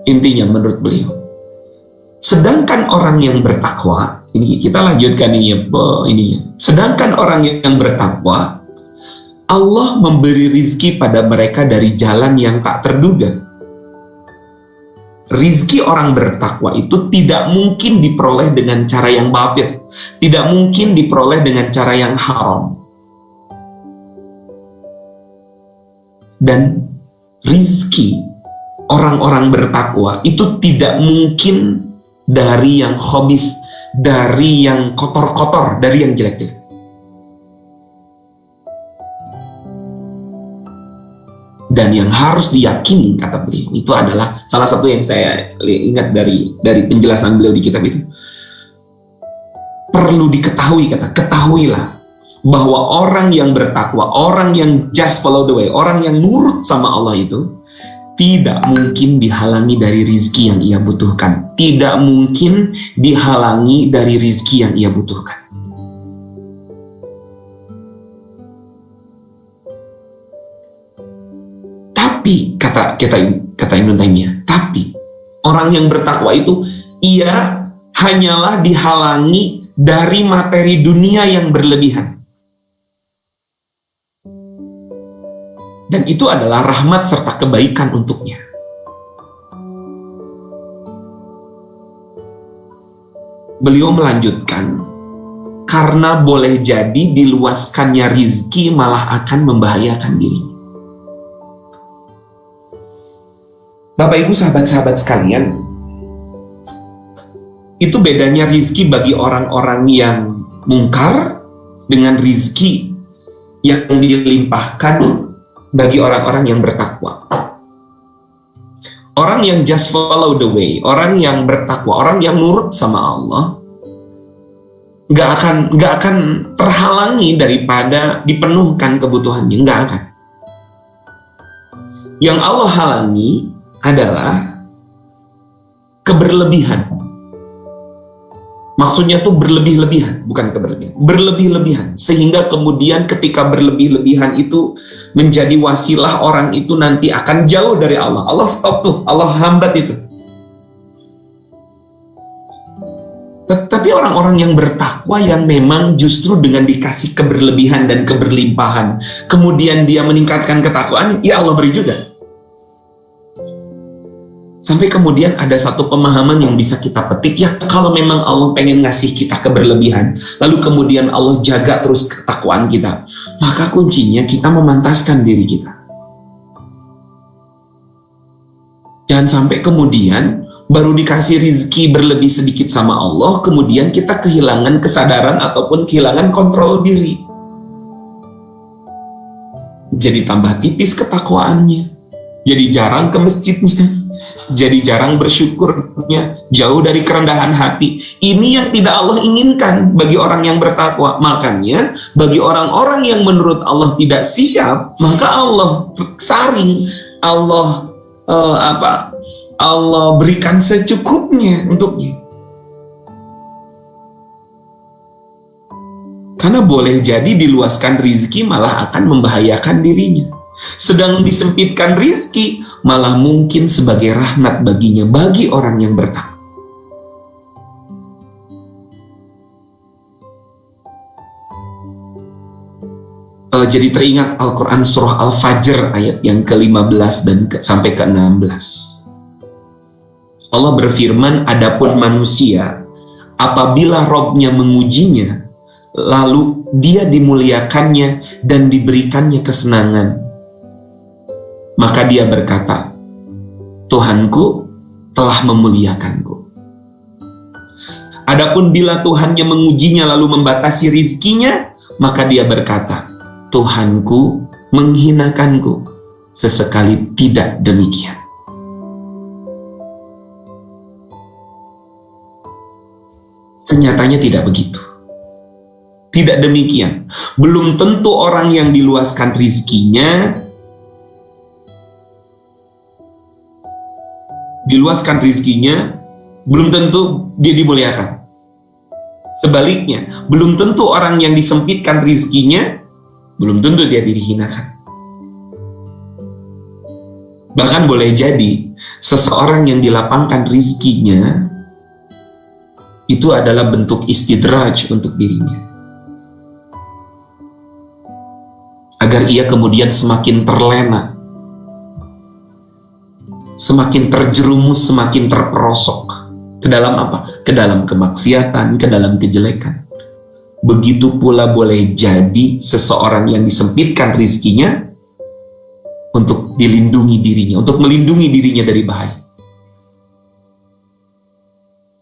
Intinya menurut beliau. Sedangkan orang yang bertakwa, ini kita lanjutkan ininya. Sedangkan orang yang bertakwa, Allah memberi rizki pada mereka dari jalan yang tak terduga. Rizki orang bertakwa itu tidak mungkin diperoleh dengan cara yang batil, tidak mungkin diperoleh dengan cara yang haram. Dan rizki orang-orang bertakwa itu tidak mungkin dari yang khabith, dari yang kotor-kotor, dari yang jelek-jelek. Dan yang harus diyakini, kata beliau, itu adalah salah satu yang saya ingat dari penjelasan beliau di kitab itu. Perlu diketahui, ketahuilah bahwa orang yang bertakwa, orang yang just follow the way, orang yang nurut sama Allah itu tidak mungkin dihalangi dari rizki yang ia butuhkan. Tidak mungkin dihalangi dari rizki yang ia butuhkan. Tapi, kata Ibnu Taimiyah, tapi orang yang bertakwa itu, ia hanyalah dihalangi dari materi dunia yang berlebihan. Dan itu adalah rahmat serta kebaikan untuknya. Beliau melanjutkan, karena boleh jadi diluaskannya rizki malah akan membahayakan dirinya. Bapak Ibu sahabat-sahabat sekalian, itu bedanya rizki bagi orang-orang yang mungkar dengan rizki yang dilimpahkan bagi orang-orang yang bertakwa. Orang yang just follow the way, orang yang bertakwa, orang yang nurut sama Allah, nggak akan terhalangi daripada dipenuhkan kebutuhannya, nggak akan. Yang Allah halangi adalah keberlebihan. Maksudnya tuh berlebih-lebihan, bukan keberlebihan, berlebih-lebihan, sehingga kemudian ketika berlebih-lebihan itu menjadi wasilah orang itu nanti akan jauh dari Allah. Allah stop tuh, Allah hambat itu. Tetapi orang-orang yang bertakwa, yang memang justru dengan dikasih keberlebihan dan keberlimpahan, kemudian dia meningkatkan ketakwaan, ya Allah beri juga. Sampai kemudian ada satu pemahaman yang bisa kita petik, ya kalau memang Allah pengen ngasih kita keberlebihan, lalu kemudian Allah jaga terus ketakwaan kita, maka kuncinya kita memantaskan diri kita. Jangan sampai kemudian baru dikasih rizki berlebih sedikit sama Allah, kemudian kita kehilangan kesadaran ataupun kehilangan kontrol diri. Jadi tambah tipis ketakwaannya, jadi jarang ke masjidnya, jadi jarang bersyukurnya, jauh dari kerendahan hati. Ini yang tidak Allah inginkan bagi orang yang bertakwa. Makanya bagi orang-orang yang menurut Allah tidak siap, maka Allah saring, Allah Allah berikan secukupnya untuknya. Karena boleh jadi diluaskan rizki malah akan membahayakan dirinya. Sedang disempitkan rizki malah mungkin sebagai rahmat baginya, bagi orang yang bertakwa. Jadi teringat Al-Quran surah Al-Fajr ayat yang ke-15 dan sampai ke-16. Allah berfirman, adapun manusia apabila Robnya mengujinya, lalu dia dimuliakannya dan diberikannya kesenangan, maka dia berkata, Tuhanku telah memuliakanku. Adapun bila Tuhannya mengujinya lalu membatasi rizkinya, maka dia berkata, Tuhanku menghinakanku. Sesekali tidak demikian. Senyatanya tidak begitu. Tidak demikian. Belum tentu orang yang diluaskan rizkinya, belum tentu dia dimuliakan. Sebaliknya, belum tentu orang yang disempitkan rizkinya, belum tentu dia dihinakan. Bahkan boleh jadi seseorang yang dilapangkan rizkinya itu adalah bentuk istidraj untuk dirinya, agar ia kemudian semakin terlena, semakin terjerumus, semakin terperosok ke dalam apa? Ke dalam kemaksiatan, ke dalam kejelekan. Begitu pula boleh jadi seseorang yang disempitkan rizkinya untuk dilindungi dirinya, untuk melindungi dirinya dari bahaya.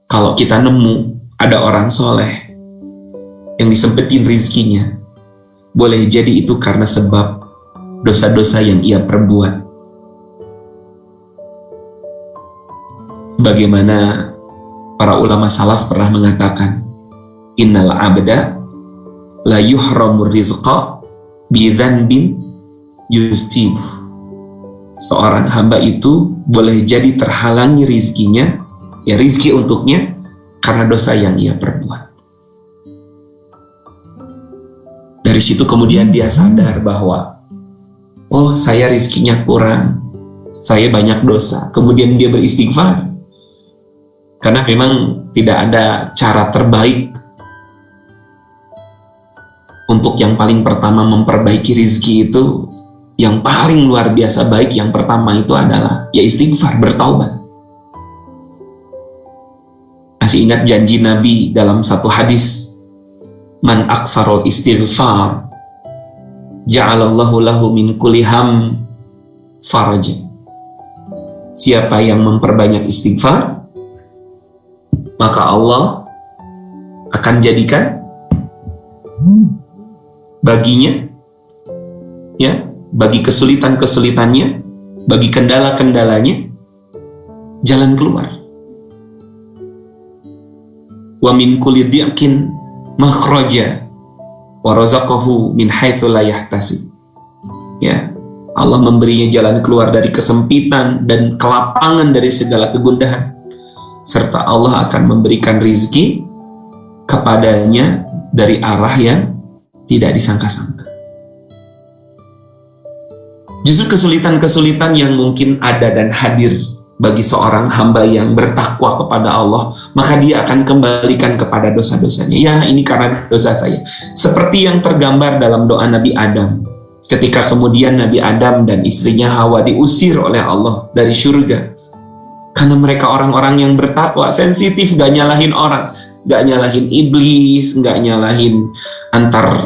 Kalau kita nemu ada orang soleh yang disempetin rizkinya, boleh jadi itu karena sebab dosa-dosa yang ia perbuat. Sebagaimana para ulama salaf pernah mengatakan, innal abda la yuhramur rizqa bidzanbin yusib. Seorang hamba itu boleh jadi terhalangi rizkinya, ya rizki untuknya, karena dosa yang ia perbuat. Dari situ kemudian dia sadar bahwa, oh saya rizkinya kurang, saya banyak dosa. Kemudian dia beristighfar. Karena memang tidak ada cara terbaik untuk yang paling pertama memperbaiki rizki itu. Yang paling luar biasa baik yang pertama itu adalah ya istighfar, bertaubat. Masih ingat janji Nabi dalam satu hadis, man aksarul istighfar ja'alallahu lahu min kulli ham faraj. Siapa yang memperbanyak istighfar, maka Allah akan jadikan baginya, ya, bagi kesulitan-kesulitannya, bagi kendala-kendalanya, jalan keluar. Wa min kulli dhi'kin makhraja wa razaqahu min haitsu la yahtasib. Ya, Allah memberinya jalan keluar dari kesempitan dan kelapangan dari segala kegundahan, serta Allah akan memberikan rizki kepadanya dari arah yang tidak disangka-sangka. Justru kesulitan-kesulitan yang mungkin ada dan hadir bagi seorang hamba yang bertakwa kepada Allah, maka dia akan kembalikan kepada dosa-dosanya. Ya, ini karena dosa saya. Seperti yang tergambar dalam doa Nabi Adam. Ketika kemudian Nabi Adam dan istrinya Hawa diusir oleh Allah dari surga. Karena mereka orang-orang yang bertakwa, sensitif, gak nyalahin orang, gak nyalahin iblis, gak nyalahin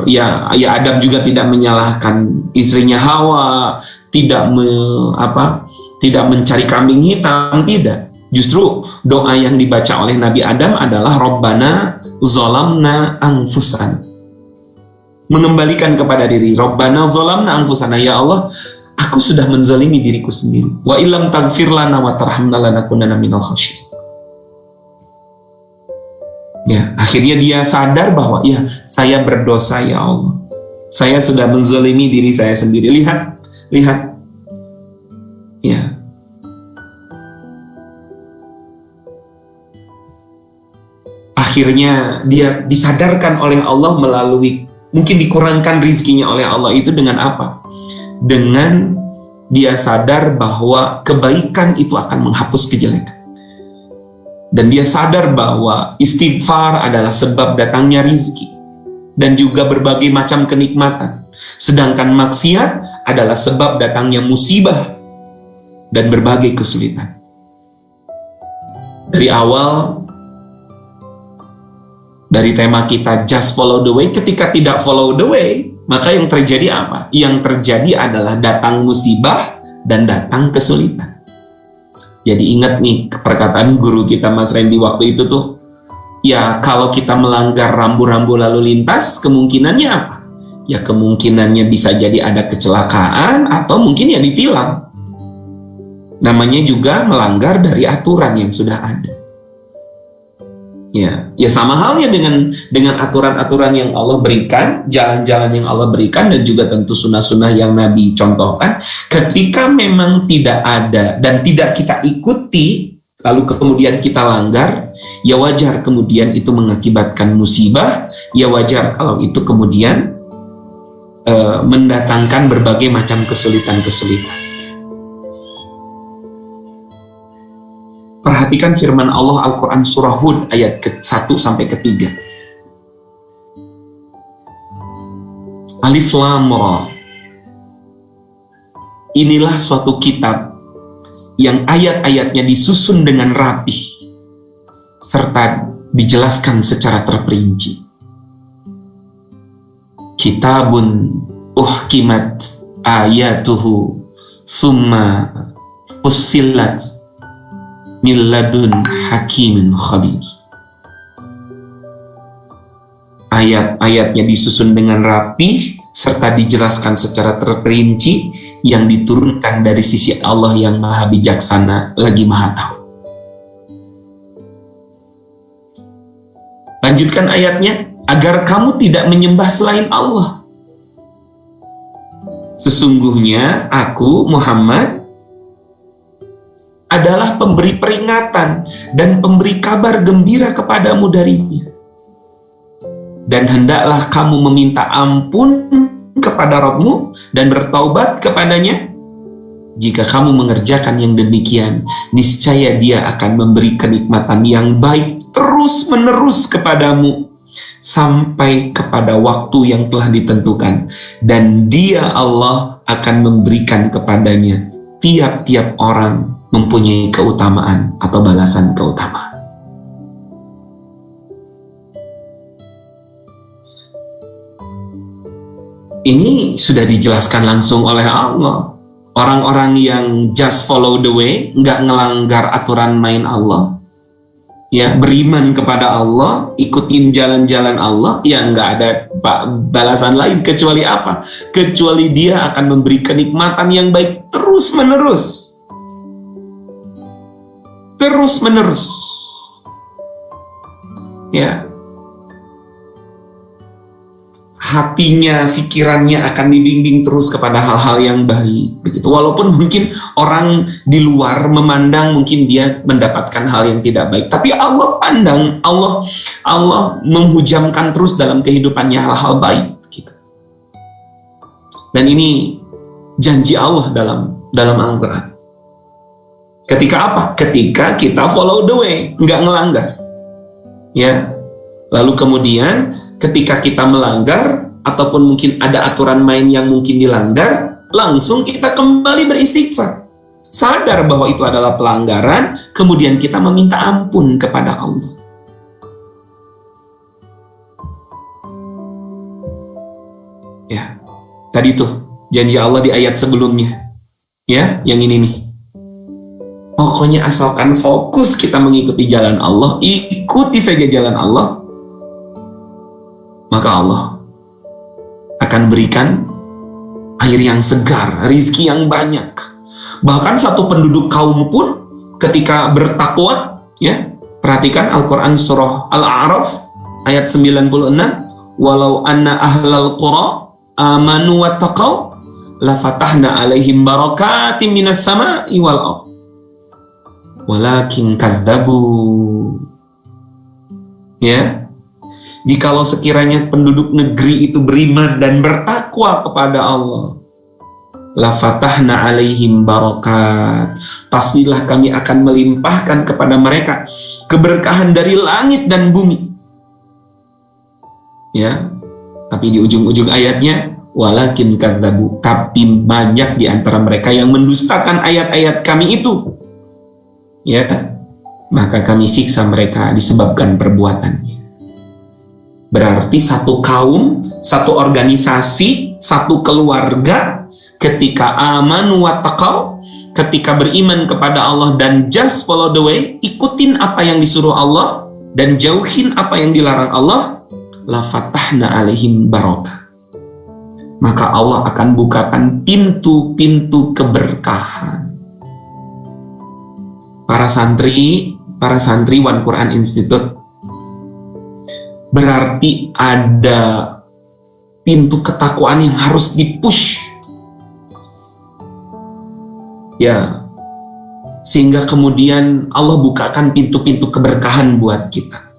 ya Adam juga tidak menyalahkan istrinya Hawa, tidak mencari kambing hitam, tidak. Justru doa yang dibaca oleh Nabi Adam adalah Rabbana zolamna anfusana, mengembalikan kepada diri. Rabbana zolamna anfusana, ya Allah, aku sudah menzalimi diriku sendiri. Wa illam taghfir lana wa tarhamna lanakunanna minal khasyirin. Ya, akhirnya dia sadar bahwa ya, saya berdosa ya Allah. Saya sudah menzalimi diri saya sendiri. Lihat. Ya. Akhirnya dia disadarkan oleh Allah melalui, mungkin dikurangkan rizkinya oleh Allah itu dengan apa? Dengan dia sadar bahwa kebaikan itu akan menghapus kejelekan. Dan dia sadar bahwa istighfar adalah sebab datangnya rizki dan juga berbagai macam kenikmatan. Sedangkan maksiat adalah sebab datangnya musibah dan berbagai kesulitan. Dari awal, dari tema kita just follow the way, ketika tidak follow the way, maka yang terjadi apa? Yang terjadi adalah datang musibah dan datang kesulitan. Jadi ingat nih perkataan guru kita Mas Randy waktu itu tuh, ya kalau kita melanggar rambu-rambu lalu lintas, kemungkinannya apa? Ya kemungkinannya bisa jadi ada kecelakaan atau mungkin ya ditilang. Namanya juga melanggar dari aturan yang sudah ada. Ya sama halnya dengan aturan-aturan yang Allah berikan, jalan-jalan yang Allah berikan, dan juga tentu sunnah-sunnah yang Nabi contohkan. Ketika memang tidak ada dan tidak kita ikuti, lalu kemudian kita langgar, ya wajar kemudian itu mengakibatkan musibah, ya wajar kalau itu kemudian mendatangkan berbagai macam kesulitan-kesulitan. Perhatikan firman Allah Al-Quran Surah Hud ayat ke-1 sampai ke-3. Alif Lam Ra. Inilah suatu kitab yang ayat-ayatnya disusun dengan rapih serta dijelaskan secara terperinci. Kitabun uhkimat ayatuhu summa fussilat min ladun hakimin khabir. Ayat-ayatnya disusun dengan rapih serta dijelaskan secara terperinci, yang diturunkan dari sisi Allah yang maha bijaksana lagi maha tahu. Lanjutkan ayatnya, agar kamu tidak menyembah selain Allah. Sesungguhnya aku Muhammad adalah pemberi peringatan dan pemberi kabar gembira kepadamu darinya. Dan hendaklah kamu meminta ampun kepada Rabbmu dan bertaubat kepadanya. Jika kamu mengerjakan yang demikian, niscaya Dia akan memberi kenikmatan yang baik terus-menerus kepadamu sampai kepada waktu yang telah ditentukan, dan Dia Allah akan memberikan kepadanya tiap-tiap orang mempunyai keutamaan atau balasan keutamaan. Ini sudah dijelaskan langsung oleh Allah. Orang-orang yang just follow the way, nggak ngelanggar aturan main Allah, ya beriman kepada Allah, ikutin jalan-jalan Allah, ya nggak ada balasan lain kecuali apa? Kecuali Dia akan memberi kenikmatan yang baik terus-menerus. Terus-menerus. Ya. hatinya, pikirannya akan dibimbing terus kepada hal-hal yang baik begitu. Walaupun mungkin orang di luar memandang mungkin dia mendapatkan hal yang tidak baik, tapi Allah pandang, Allah menghujamkan terus dalam kehidupannya hal-hal baik gitu. Dan ini janji Allah dalam Al-Quran. Ketika apa? Ketika kita follow the way, nggak ngelanggar. Ya. Lalu kemudian ketika kita melanggar ataupun mungkin ada aturan main yang mungkin dilanggar, langsung kita kembali beristighfar. Sadar bahwa itu adalah pelanggaran, kemudian kita meminta ampun kepada Allah. Ya. Tadi tuh janji Allah di ayat sebelumnya. Ya, yang ini nih. Pokoknya asalkan fokus kita mengikuti jalan Allah, ikuti saja jalan Allah, maka Allah akan berikan air yang segar, rizki yang banyak. Bahkan satu penduduk kaum pun ketika bertakwa, ya, perhatikan Al-Quran surah Al-A'raf ayat 96, walau anna ahlal qura amanu wattaqau lafatahna alaihim barakatim minas sama'i wal ardh walakin kadzabu. Ya, jikalau sekiranya penduduk negeri itu beriman dan bertakwa kepada Allah, la fatahna alaihim barakat, pastilah kami akan melimpahkan kepada mereka keberkahan dari langit dan bumi. Ya, tapi di ujung-ujung ayatnya walakin kadzabu, tapi banyak di antara mereka yang mendustakan ayat-ayat kami itu. Ya, maka kami siksa mereka disebabkan perbuatannya. Berarti satu kaum, satu organisasi, satu keluarga ketika amanu wattaqau, ketika beriman kepada Allah dan just follow the way, ikutin apa yang disuruh Allah dan jauhin apa yang dilarang Allah, la fatahna alaihim barakah, maka Allah akan bukakan pintu-pintu keberkahan. Para santri One Quran Institute, berarti ada pintu ketakwaan yang harus dipush. Ya, sehingga kemudian Allah bukakan pintu-pintu keberkahan buat kita.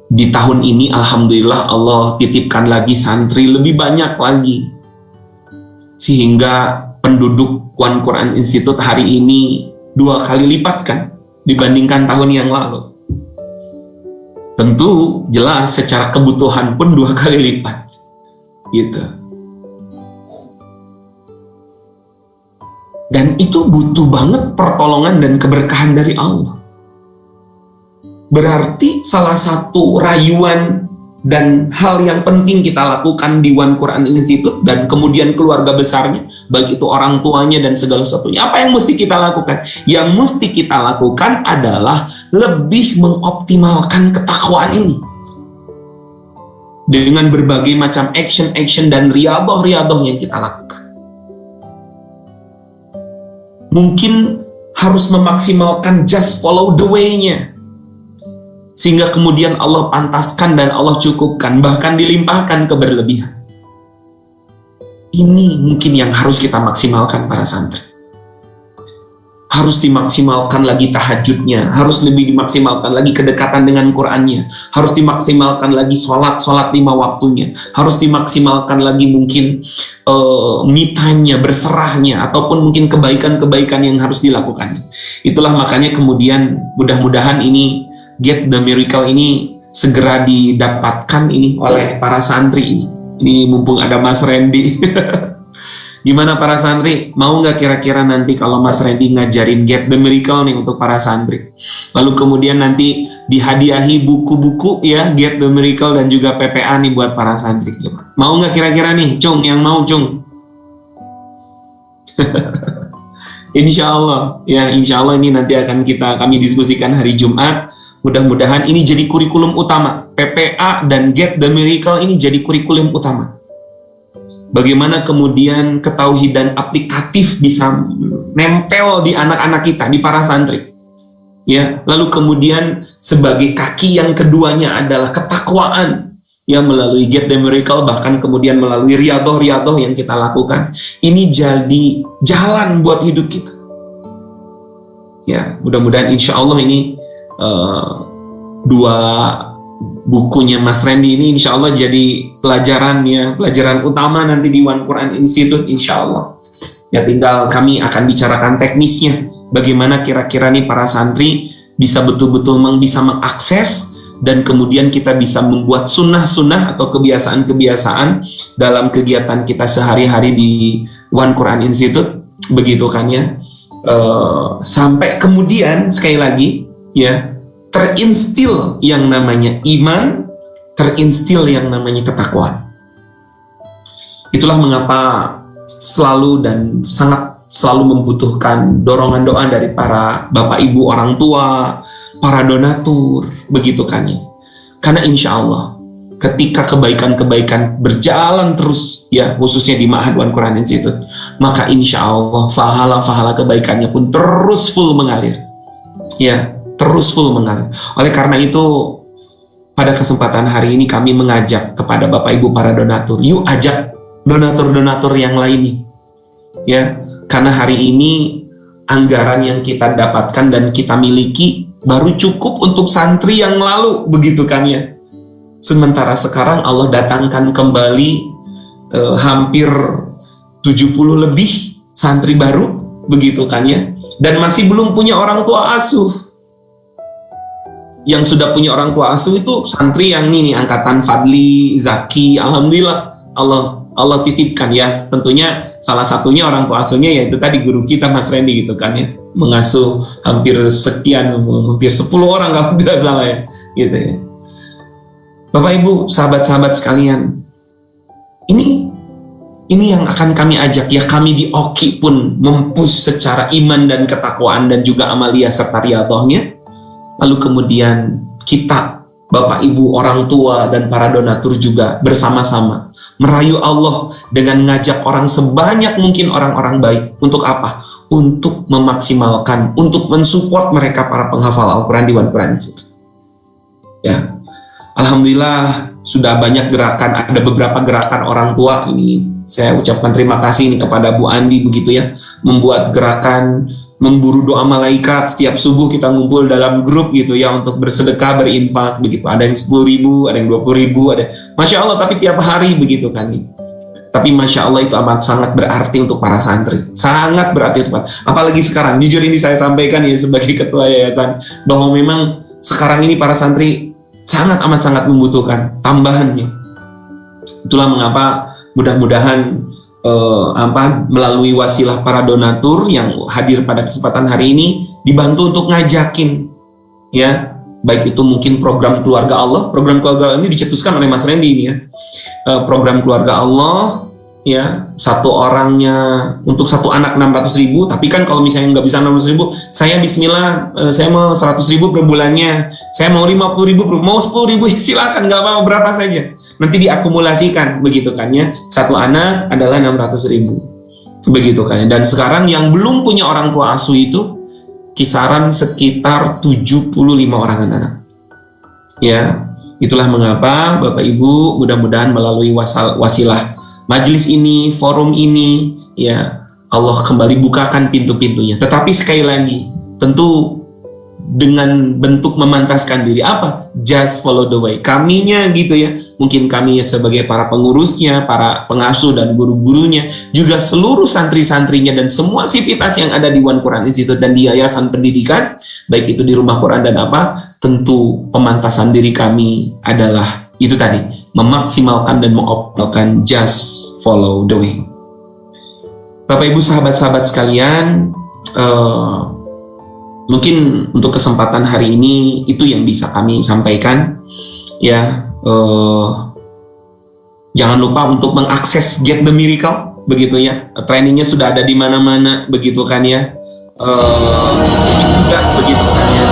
Di tahun ini alhamdulillah Allah titipkan lagi santri lebih banyak lagi, sehingga penduduk One Quran Institute hari ini 2 kali lipat kan dibandingkan tahun yang lalu. Tentu jelas secara kebutuhan pun 2 kali lipat gitu. Dan itu butuh banget pertolongan dan keberkahan dari Allah. Berarti salah satu rayuan dan hal yang penting kita lakukan di One Quran Institute dan kemudian keluarga besarnya, baik itu orang tuanya dan segala sesuatunya, apa yang mesti kita lakukan? Yang mesti kita lakukan adalah lebih mengoptimalkan ketakwaan ini dengan berbagai macam action dan riadoh yang kita lakukan. Mungkin harus memaksimalkan just follow the way-nya, sehingga kemudian Allah pantaskan dan Allah cukupkan, bahkan dilimpahkan keberlebihan. Ini mungkin yang harus kita maksimalkan para santri. Harus dimaksimalkan lagi tahajudnya, harus lebih dimaksimalkan lagi kedekatan dengan Qur'annya, harus dimaksimalkan lagi sholat 5 waktunya, harus dimaksimalkan lagi mungkin me time-nya, berserahnya, ataupun mungkin kebaikan-kebaikan yang harus dilakukannya. Itulah makanya kemudian mudah-mudahan ini Get the Miracle ini segera didapatkan ini oleh para santri ini. Ini mumpung ada Mas Randy. Gimana para santri? Mau nggak kira-kira nanti kalau Mas Randy ngajarin Get the Miracle nih untuk para santri? Lalu kemudian nanti dihadiahi buku-buku ya Get the Miracle dan juga PPA nih buat para santri. Mau nggak kira-kira nih, Cung? Yang mau, Cung? Insya Allah ya, Insya Allah ini nanti akan kami diskusikan hari Jumat. Mudah-mudahan ini jadi kurikulum utama. PPA dan Get the Miracle ini jadi kurikulum utama. Bagaimana kemudian ketauhidan aplikatif bisa nempel di anak-anak kita, di para santri. ya. Lalu kemudian sebagai kaki yang keduanya adalah ketakwaan, ya, melalui Get the Miracle, bahkan kemudian melalui riadoh yang kita lakukan. Ini jadi jalan buat hidup kita. Ya, mudah-mudahan insya Allah ini dua bukunya Mas Randy ini insya Allah jadi pelajaran utama nanti di One Quran Institute insya Allah. Ya, tinggal kami akan bicarakan teknisnya, bagaimana kira-kira nih para santri bisa betul-betul bisa mengakses, dan kemudian kita bisa membuat sunnah-sunnah atau kebiasaan-kebiasaan dalam kegiatan kita sehari-hari di One Quran Institute, begitu kan ya. Sampai kemudian sekali lagi ya, terinstil yang namanya iman, terinstil yang namanya ketakwaan. Itulah mengapa selalu dan sangat selalu membutuhkan dorongan doa dari para bapak ibu orang tua, para donatur, begitu kan ya. Karena insya Allah ketika kebaikan-kebaikan berjalan terus ya, khususnya di Ma'had One Quran Institute, maka insya Allah pahala-pahala kebaikannya pun terus full mengalir ya, terus full mengalir. Oleh karena itu pada kesempatan hari ini kami mengajak kepada bapak ibu para donatur, yuk ajak donatur-donatur yang lainnya ya, karena hari ini anggaran yang kita dapatkan dan kita miliki baru cukup untuk santri yang lalu, begitu kan ya. Sementara sekarang Allah datangkan kembali hampir 70 lebih santri baru, begitu kan ya, dan masih belum punya orang tua asuh. Yang sudah punya orang tua asuh itu santri yang ini angkatan Fadli, Zaki, alhamdulillah Allah titipkan ya. Tentunya salah satunya orang tua asuhnya yaitu tadi guru kita Mas Randy gitu kan ya, mengasuh hampir 10 orang kalau tidak salah ya, gitu ya. Bapak Ibu, sahabat-sahabat sekalian, ini yang akan kami ajak ya. Kami di Oki pun mempush secara iman dan ketakwaan dan juga amalia serta riyadhahnya. Lalu kemudian kita, Bapak Ibu, orang tua dan para donatur juga bersama-sama merayu Allah dengan ngajak orang sebanyak mungkin orang-orang baik. Untuk apa? Untuk memaksimalkan, untuk mensupport mereka para penghafal Al-Quran di One Quran Institute. Ya, alhamdulillah sudah banyak gerakan, ada beberapa gerakan orang tua. Ini saya ucapkan terima kasih ini kepada Bu Andi begitu ya, membuat gerakan memburu doa malaikat. Setiap subuh kita ngumpul dalam grup gitu ya untuk bersedekah, berinfak begitu. Ada yang 10.000, ada yang 20.000, ada Masya Allah, tapi tiap hari begitu kan. Tapi Masya Allah itu amat sangat berarti untuk para santri, sangat berarti untuk apalagi sekarang. Jujur ini saya sampaikan ya sebagai ketua yayasan, bahwa memang sekarang ini para santri sangat amat sangat membutuhkan tambahannya. Itulah mengapa mudah-mudahan melalui wasilah para donatur yang hadir pada kesempatan hari ini dibantu untuk ngajakin ya, baik itu mungkin program keluarga Allah. Program keluarga ini dicetuskan oleh Mas Randy ini ya, program keluarga Allah ya, satu orangnya untuk satu anak 600.000. Tapi kan kalau misalnya nggak bisa 600.000, saya bismillah, saya mau 100.000 per bulannya, saya mau 50.000 mau 10.000 silakan, nggak apa-apa, berapa saja, nanti diakumulasikan begitu kan ya. Satu anak adalah 600.000 begitu kan ya. Dan sekarang yang belum punya orang tua asuh itu kisaran sekitar 75 orang anak ya. Itulah mengapa Bapak Ibu mudah-mudahan melalui wasilah majelis ini, forum ini ya, Allah kembali bukakan pintu-pintunya. Tetapi sekali lagi tentu dengan bentuk memantaskan diri apa? Just follow the way. Kaminya gitu ya. Mungkin kami sebagai para pengurusnya, para pengasuh dan guru-gurunya, juga seluruh santri-santrinya dan semua sivitas yang ada di One Quran Institute dan di yayasan pendidikan, baik itu di rumah Quran dan apa, tentu pemantasan diri kami adalah itu tadi, memaksimalkan dan mengoptimalkan just follow the way. Bapak Ibu sahabat-sahabat sekalian, mungkin untuk kesempatan hari ini itu yang bisa kami sampaikan ya. Jangan lupa untuk mengakses Get the Miracle begitu ya, trainingnya sudah ada di mana-mana begitu kan ya. Juga begitu kan ya,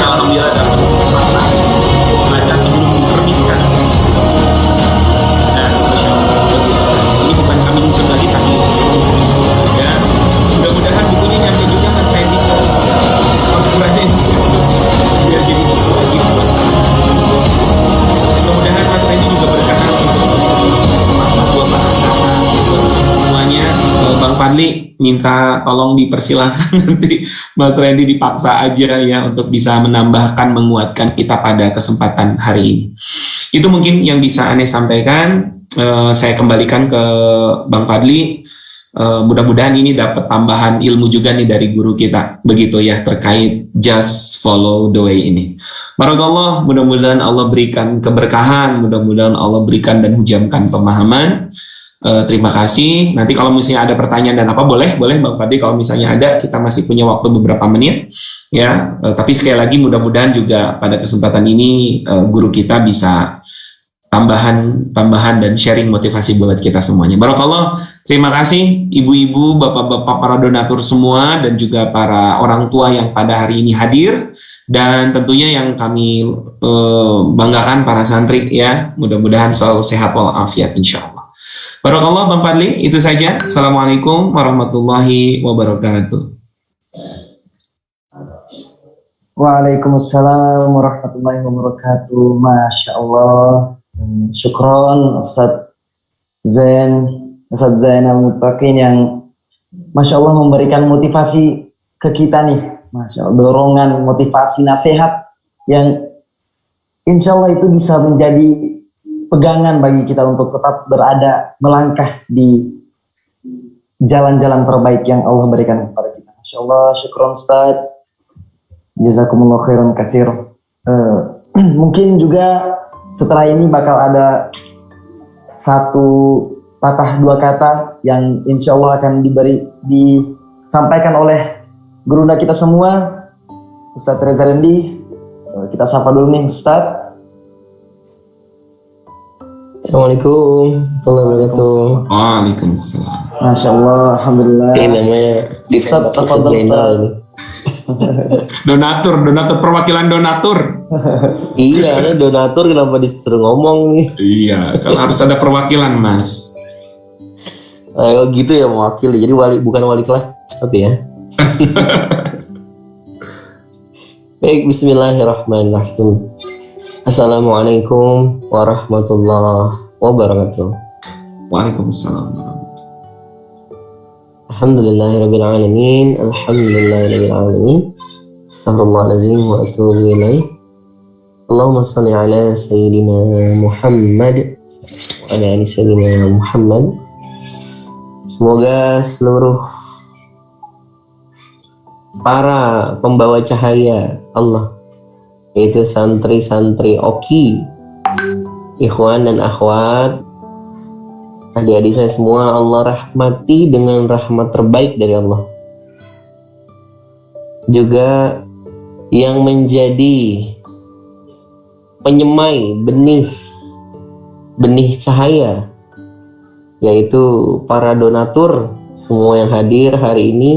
alhamdulillah dapat kesempatan baca sebelum pernikahan. Nah, Masya Allah, ini bukan kami usul lagi, kami ya. Mudah-mudahan bukunya nyampe juga Mas Randy ke Quran Institute. minta tolong dipersilahkan nanti Mas Randy dipaksa aja ya untuk bisa menambahkan, menguatkan kita pada kesempatan hari ini. Itu mungkin yang bisa Ane sampaikan. Saya kembalikan ke Bang Fadli. Mudah-mudahan ini dapat tambahan ilmu juga nih dari guru kita, begitu ya, terkait just follow the way ini. Barakallah, mudah-mudahan Allah berikan keberkahan, mudah-mudahan Allah berikan dan hujamkan pemahaman. Terima kasih. Nanti kalau misalnya ada pertanyaan dan apa, boleh Bang Fadli, kalau misalnya ada, kita masih punya waktu beberapa menit ya. Tapi sekali lagi mudah-mudahan juga pada kesempatan ini guru kita bisa tambahan dan sharing motivasi buat kita semuanya. Barakallah. Terima kasih ibu-ibu, bapak-bapak, para donatur semua, dan juga para orang tua yang pada hari ini hadir, dan tentunya yang kami banggakan para santri ya. Mudah-mudahan selalu sehat walafiat insyaallah. Barakallah Bang Fadli, itu saja. Assalamualaikum warahmatullahi wabarakatuh. Waalaikumsalam warahmatullahi wabarakatuh. Masya Allah. Syukron Ustadz Zainal Mutaqin yang Masya Allah memberikan motivasi ke kita nih. Masya Allah, dorongan, motivasi, nasihat yang insya Allah itu bisa menjadi pegangan bagi kita untuk tetap berada, melangkah di jalan-jalan terbaik yang Allah berikan kepada kita. Masya Allah, syukron Ustaz. Jazakumullah khairan katsir. Mungkin juga setelah ini bakal ada satu patah dua kata yang insya Allah akan disampaikan oleh gurunda kita semua, Ustadz Reza Rendi. Kita sapa dulu nih Ustadz. Assalamualaikum warahmatullahi wabarakatuh. Waalaikumsalam. Masya Allah, alhamdulillah. Ini namanya Ustadz Zainal ini. Donatur perwakilan donatur. Iya, ini donatur kenapa disuruh ngomong nih? Iya, kalau harus ada perwakilan Mas. Oh gitu ya, mewakili. Jadi bukan wali kelas tapi ya. Baik, bismillahirrahmanirrahim. Assalamualaikum warahmatullahi wabarakatuh. Waalaikumsalam. Alhamdulillahirabbil alamin. Alhamdulillahirabbil alamin. Astaghfirullahalazim wa atubu ilaih. Allahumma shalli ala sayyidina Muhammad wa ala ali sayyidina Muhammad. Semoga seluruh para pembawa cahaya Allah, yaitu santri-santri Oki, ikhwan dan akhwat, adik-adik saya semua, Allah rahmati dengan rahmat terbaik dari Allah. Juga yang menjadi penyemai benih cahaya, yaitu para donatur semua yang hadir hari ini.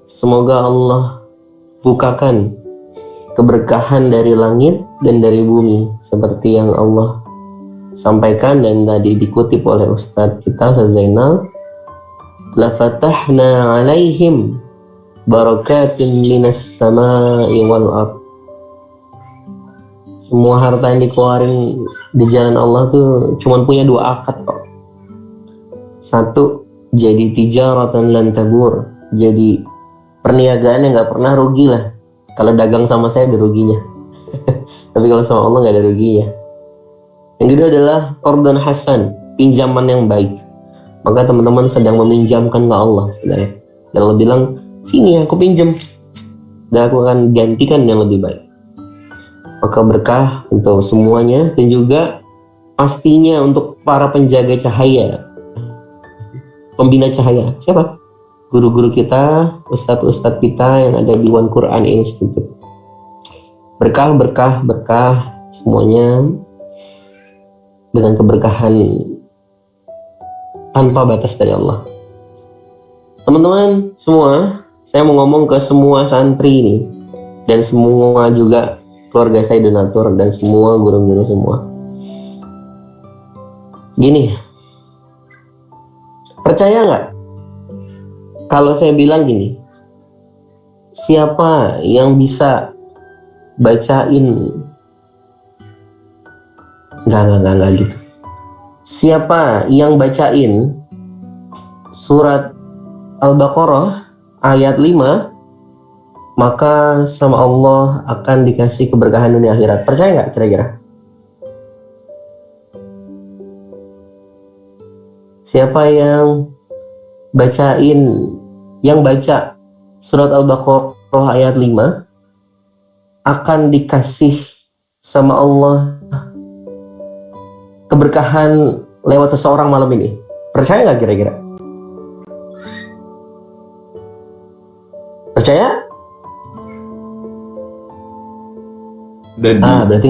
Semoga Allah bukakan keberkahan dari langit dan dari bumi seperti yang Allah sampaikan dan tadi dikutip oleh Ustadz kita Ustadz Zainal. La fatahna alaihim barakatin minas sama'i wal ard. Semua harta yang dikeluarin di jalan Allah tuh cuman punya dua akad kok. Satu, jadi tijaratan lan tabur, jadi perniagaan yang nggak pernah rugi lah. Kalau dagang sama saya ada ruginya, tapi kalau sama Allah nggak ada ruginya. Yang kedua adalah qardun hasan, pinjaman yang baik. Maka teman-teman sedang meminjamkan ke Allah, dan Allah bilang, sini aku pinjam, dan aku akan gantikan yang lebih baik. Maka berkah untuk semuanya, dan juga pastinya untuk para penjaga cahaya, pembina cahaya. Siapa? Guru-guru kita, ustadz-ustadz kita yang ada di One Quran Institute. Berkah semuanya dengan keberkahan tanpa batas dari Allah. Teman-teman semua, saya mau ngomong ke semua santri ini dan semua juga keluarga saya donatur dan semua guru-guru semua. Gini, percaya nggak kalau saya bilang gini, siapa yang bisa bacain enggak gitu. Siapa yang bacain surat Al-Baqarah ayat 5, maka sama Allah akan dikasih keberkahan dunia akhirat. Percaya nggak kira-kira? Siapa yang baca surat Al-Baqarah ayat 5 akan dikasih sama Allah keberkahan lewat seseorang malam ini? Percaya nggak kira-kira? Percaya? Berarti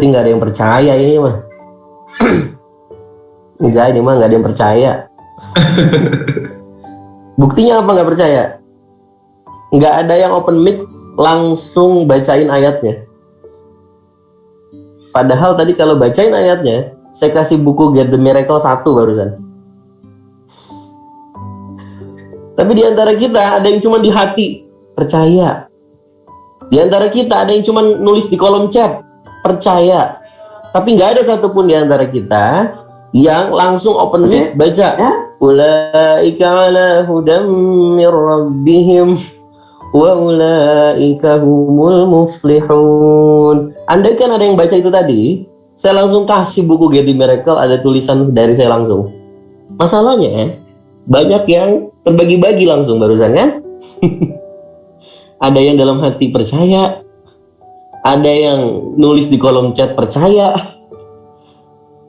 nggak ada yang percaya ini mah. Enggak, ini mah nggak ada yang percaya. Buktinya apa nggak percaya? Nggak ada yang open mic langsung bacain ayatnya. Padahal tadi kalau bacain ayatnya, saya kasih buku Get the Miracle 1 barusan. Tapi di antara kita ada yang cuma di hati, percaya. Di antara kita ada yang cuma nulis di kolom chat, percaya. Tapi nggak ada satupun di antara kita yang langsung open mic baca. Ulaika ala hudam mir rabbihim wa ulaika humul muflihun. Andai kan ada yang baca itu tadi, saya langsung kasih buku Get the Miracle, ada tulisan dari saya langsung. Masalahnya banyak yang terbagi-bagi langsung barusan kan. Ada yang dalam hati percaya, ada yang nulis di kolom chat percaya,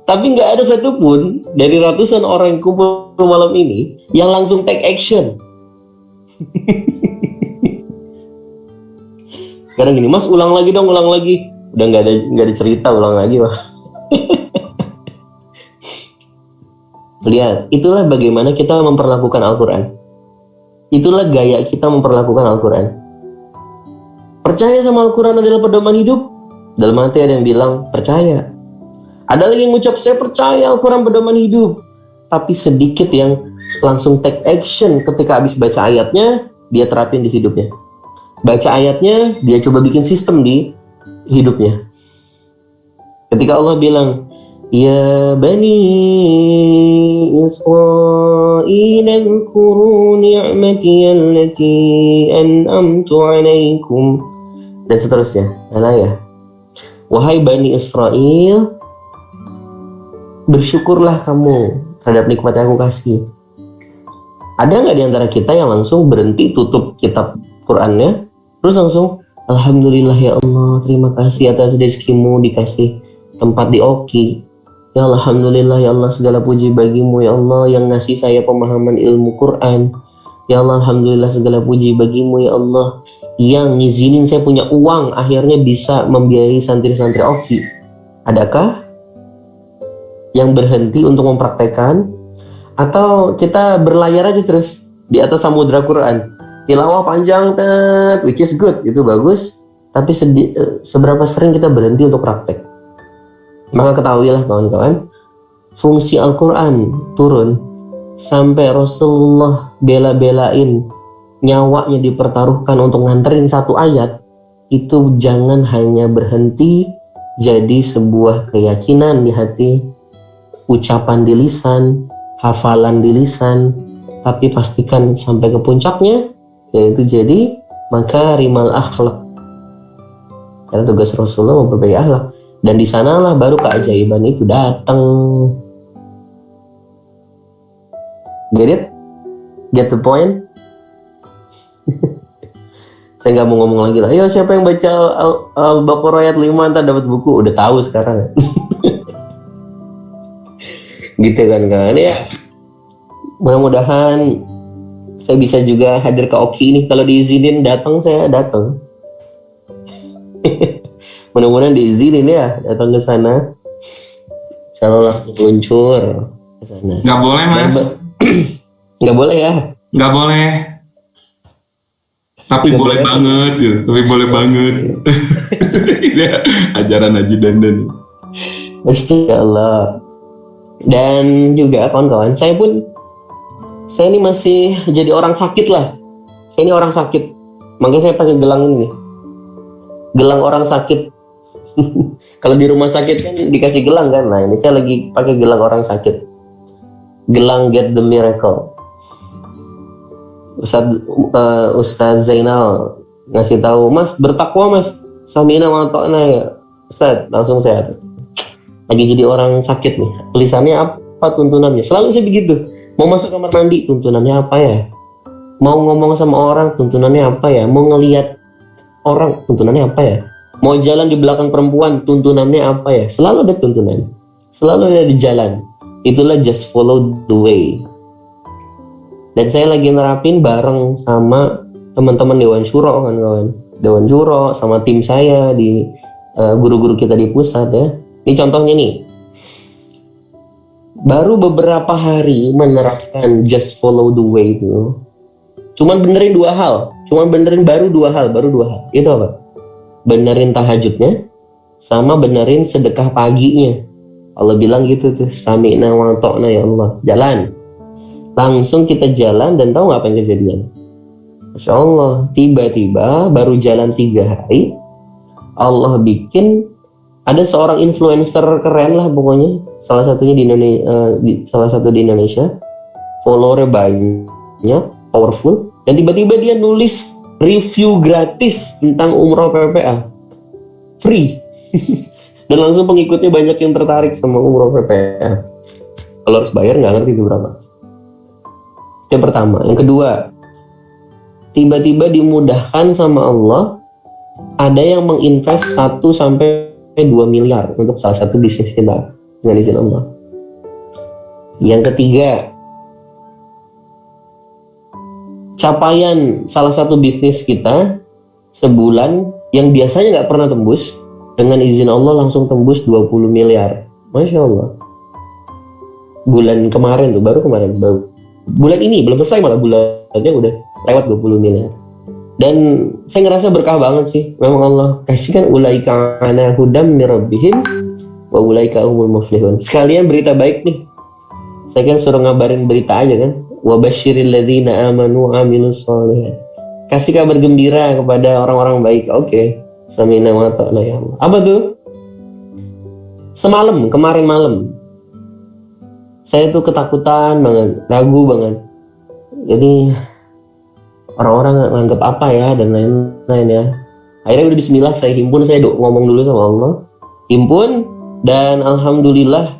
tapi nggak ada satupun dari ratusan orang yang kumpul malam ini yang langsung take action. Sekarang gini, Mas ulang lagi dong, ulang lagi. Udah nggak ada cerita, ulang lagi wah. Lihat, itulah bagaimana kita memperlakukan Al-Quran. Itulah gaya kita memperlakukan Al-Quran. Percaya sama Al-Quran adalah pedoman hidup. Dalam hati ada yang bilang, percaya. Ada lagi yang mengucap, saya percaya Al-Quran pedoman hidup. Tapi sedikit yang langsung take action ketika habis baca ayatnya, dia terapin di hidupnya. Baca ayatnya, dia coba bikin sistem di hidupnya. Ketika Allah bilang, Ya bani Israil اذكروا نعمتي التي أنعمت عليكم, dan seterusnya. Ya. Wahai Bani Israel, bersyukurlah kamu terhadap nikmat yang aku kasih. Ada nggak di antara kita yang langsung berhenti tutup kitab Qurannya, terus langsung Alhamdulillah ya Allah, terima kasih atas rezekimu dikasih tempat di Oki. Ya Alhamdulillah ya Allah, segala puji bagimu ya Allah yang ngasih saya pemahaman ilmu Quran. Ya Allah, Alhamdulillah segala puji bagimu ya Allah yang ngizinin saya punya uang akhirnya bisa membiayai santri-santri Oki. Adakah yang berhenti untuk mempraktekkan? Atau kita berlayar aja terus di atas samudra Quran, tilawah panjang, which is good, itu bagus, tapi seberapa sering kita berhenti untuk praktek? Maka ketahuilah kawan-kawan, fungsi Al-Quran turun sampai Rasulullah bela-belain nyawanya dipertaruhkan untuk nganterin satu ayat, itu jangan hanya berhenti jadi sebuah keyakinan di hati, ucapan di lisan, hafalan di lisan, tapi pastikan sampai ke puncaknya, yaitu jadi makarimal akhlak. Karena tugas Rasulullah memperbaiki akhlak. Dan di sanalah baru keajaiban itu datang. Get it? Get the point? Saya nggak mau ngomong lagi lah. Ayo siapa yang baca Al-Baqarah ayat 5 ntar dapat buku. Udah tahu sekarang. Gitu kan ya. Mudah-mudahan saya bisa juga hadir ke Oki ini. Kalau diizinin datang, saya datang. Mudah-mudahan diizinin ya datang ke sana. Insyaallah meluncur ke sana. Nggak boleh mas. Nggak boleh ya? Nggak boleh. Tapi Nggak boleh boleh. banget gitu. Tapi boleh banget. Ini ajaran Haji Dandan. Masya Allah. Dan juga kawan-kawan, saya ini masih jadi orang sakit lah. Saya ini orang sakit. Makanya saya pakai gelang ini nih. Gelang orang sakit. Kalau di rumah sakit kan dikasih gelang kan. Nah ini saya lagi pakai gelang orang sakit. Gelang Get the Miracle. Ustadz Zainal ngasih tahu, Mas bertakwa Mas, samina wa ta'na ya Ustadz, langsung saya lagi jadi orang sakit nih, tulisannya apa tuntunannya, selalu saya begitu. Mau masuk kamar mandi, tuntunannya apa ya? Mau ngomong sama orang, tuntunannya apa ya? Mau ngelihat orang, tuntunannya apa ya? Mau jalan di belakang perempuan, tuntunannya apa ya? Selalu ada tuntunan, selalu ada di jalan. Itulah just follow the way. Dan saya lagi nerapin bareng sama teman-teman Dewan Syuro kan kawan. Dewan Syuro sama tim saya di guru-guru kita di pusat ya. Ini contohnya nih. Baru beberapa hari menerapkan just follow the way itu. Cuman benerin dua hal. Baru dua hal. Itu apa? Benerin tahajudnya sama benerin sedekah paginya. Allah bilang gitu tuh, sami'na wa ta'na ya Allah. Jalan. Langsung kita jalan dan tahu nggak apa yang kejadian? Masya Allah, tiba-tiba baru jalan 3 hari, Allah bikin ada seorang influencer keren lah pokoknya, salah satu di Indonesia, follower banyak, powerful, dan tiba-tiba dia nulis review gratis tentang umroh PPA, free, dan langsung pengikutnya banyak yang tertarik sama umroh PPA. Kalau harus bayar nggak ngerti itu berapa. Yang pertama, yang kedua, tiba-tiba dimudahkan sama Allah, ada yang menginvest 1-2 miliar untuk salah satu bisnis kita dengan izin Allah. Yang ketiga, capaian salah satu bisnis kita sebulan yang biasanya nggak pernah tembus, dengan izin Allah langsung tembus 20 miliar. Masya Allah. Bulan kemarin tuh, baru bulan ini belum selesai malah bulannya udah lewat 20 miliar. Dan saya ngerasa berkah banget sih. Memang Allah kasih kan ulaika ala hudam min rabbihim wa ulaika humul muflihun. Sekalian berita baik nih. Saya kan suruh ngabarin berita aja kan. Wa basyiril ladzina amanu wa amilus sholihat. Kasih kabar gembira kepada orang-orang baik. Oke. Sami'na wa ta'na ya Allah. Apa tuh? Kemarin malam. Saya tuh ketakutan banget, ragu banget. Jadi orang-orang nganggap apa ya dan lain-lain ya. Akhirnya udah bismillah saya himpun, saya ngomong dulu sama Allah. Himpun dan alhamdulillah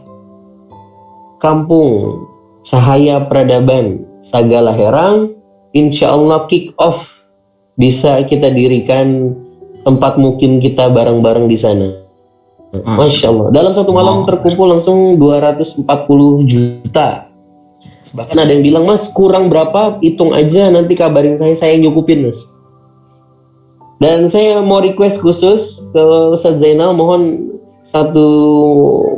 Kampung Cahaya Peradaban Sagala Herang insya Allah kick off, bisa kita dirikan tempat mukim kita bareng-bareng di sana. Masya Allah. Dalam satu malam terkumpul langsung 240 juta. Bahkan ada yang bilang, Mas kurang berapa? Hitung aja, nanti kabarin saya nyukupin Mas. Dan saya mau request khusus ke Ustadz Zainal, mohon satu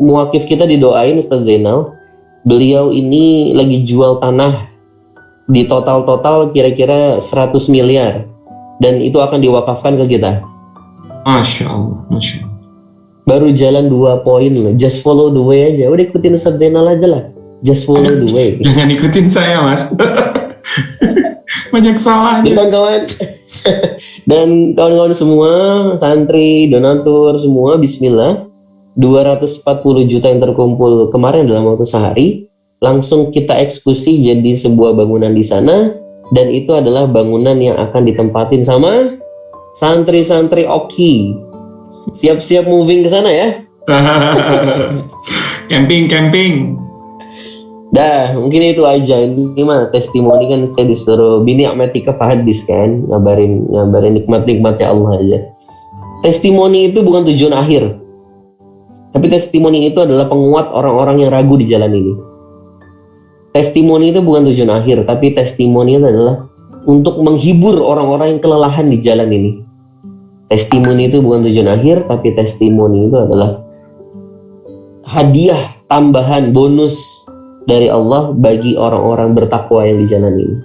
muwakif kita didoain Ustadz Zainal. Beliau ini lagi jual tanah di total kira-kira 100 miliar. Dan itu akan diwakafkan ke kita. Masya Allah, Masya Allah. Baru jalan 2 poin loh, just follow the way aja. Udah ikutin Ustadz Zainal aja lah, just follow the way. Jangan ikutin saya Mas. Banyak salahnya. Dan kawan-kawan semua, santri, donatur semua, bismillah. 240 juta yang terkumpul kemarin dalam waktu sehari, langsung kita eksekusi jadi sebuah bangunan di sana. Dan itu adalah bangunan yang akan ditempatin sama santri-santri Oki. Siap-siap moving ke sana ya. Camping. Dah, mungkin itu aja. Ini mah testimoni kan, saya disuruh bini Ahmadika Fahadis kan, ngabarin nikmat-nikmatnya Allah aja. Testimoni itu bukan tujuan akhir. Tapi testimoni itu adalah penguat orang-orang yang ragu di jalan ini. Testimoni itu bukan tujuan akhir, tapi testimoni itu adalah untuk menghibur orang-orang yang kelelahan di jalan ini. Testimoni itu bukan tujuan akhir, tapi testimoni itu adalah hadiah tambahan bonus dari Allah bagi orang-orang bertakwa yang di jalan ini.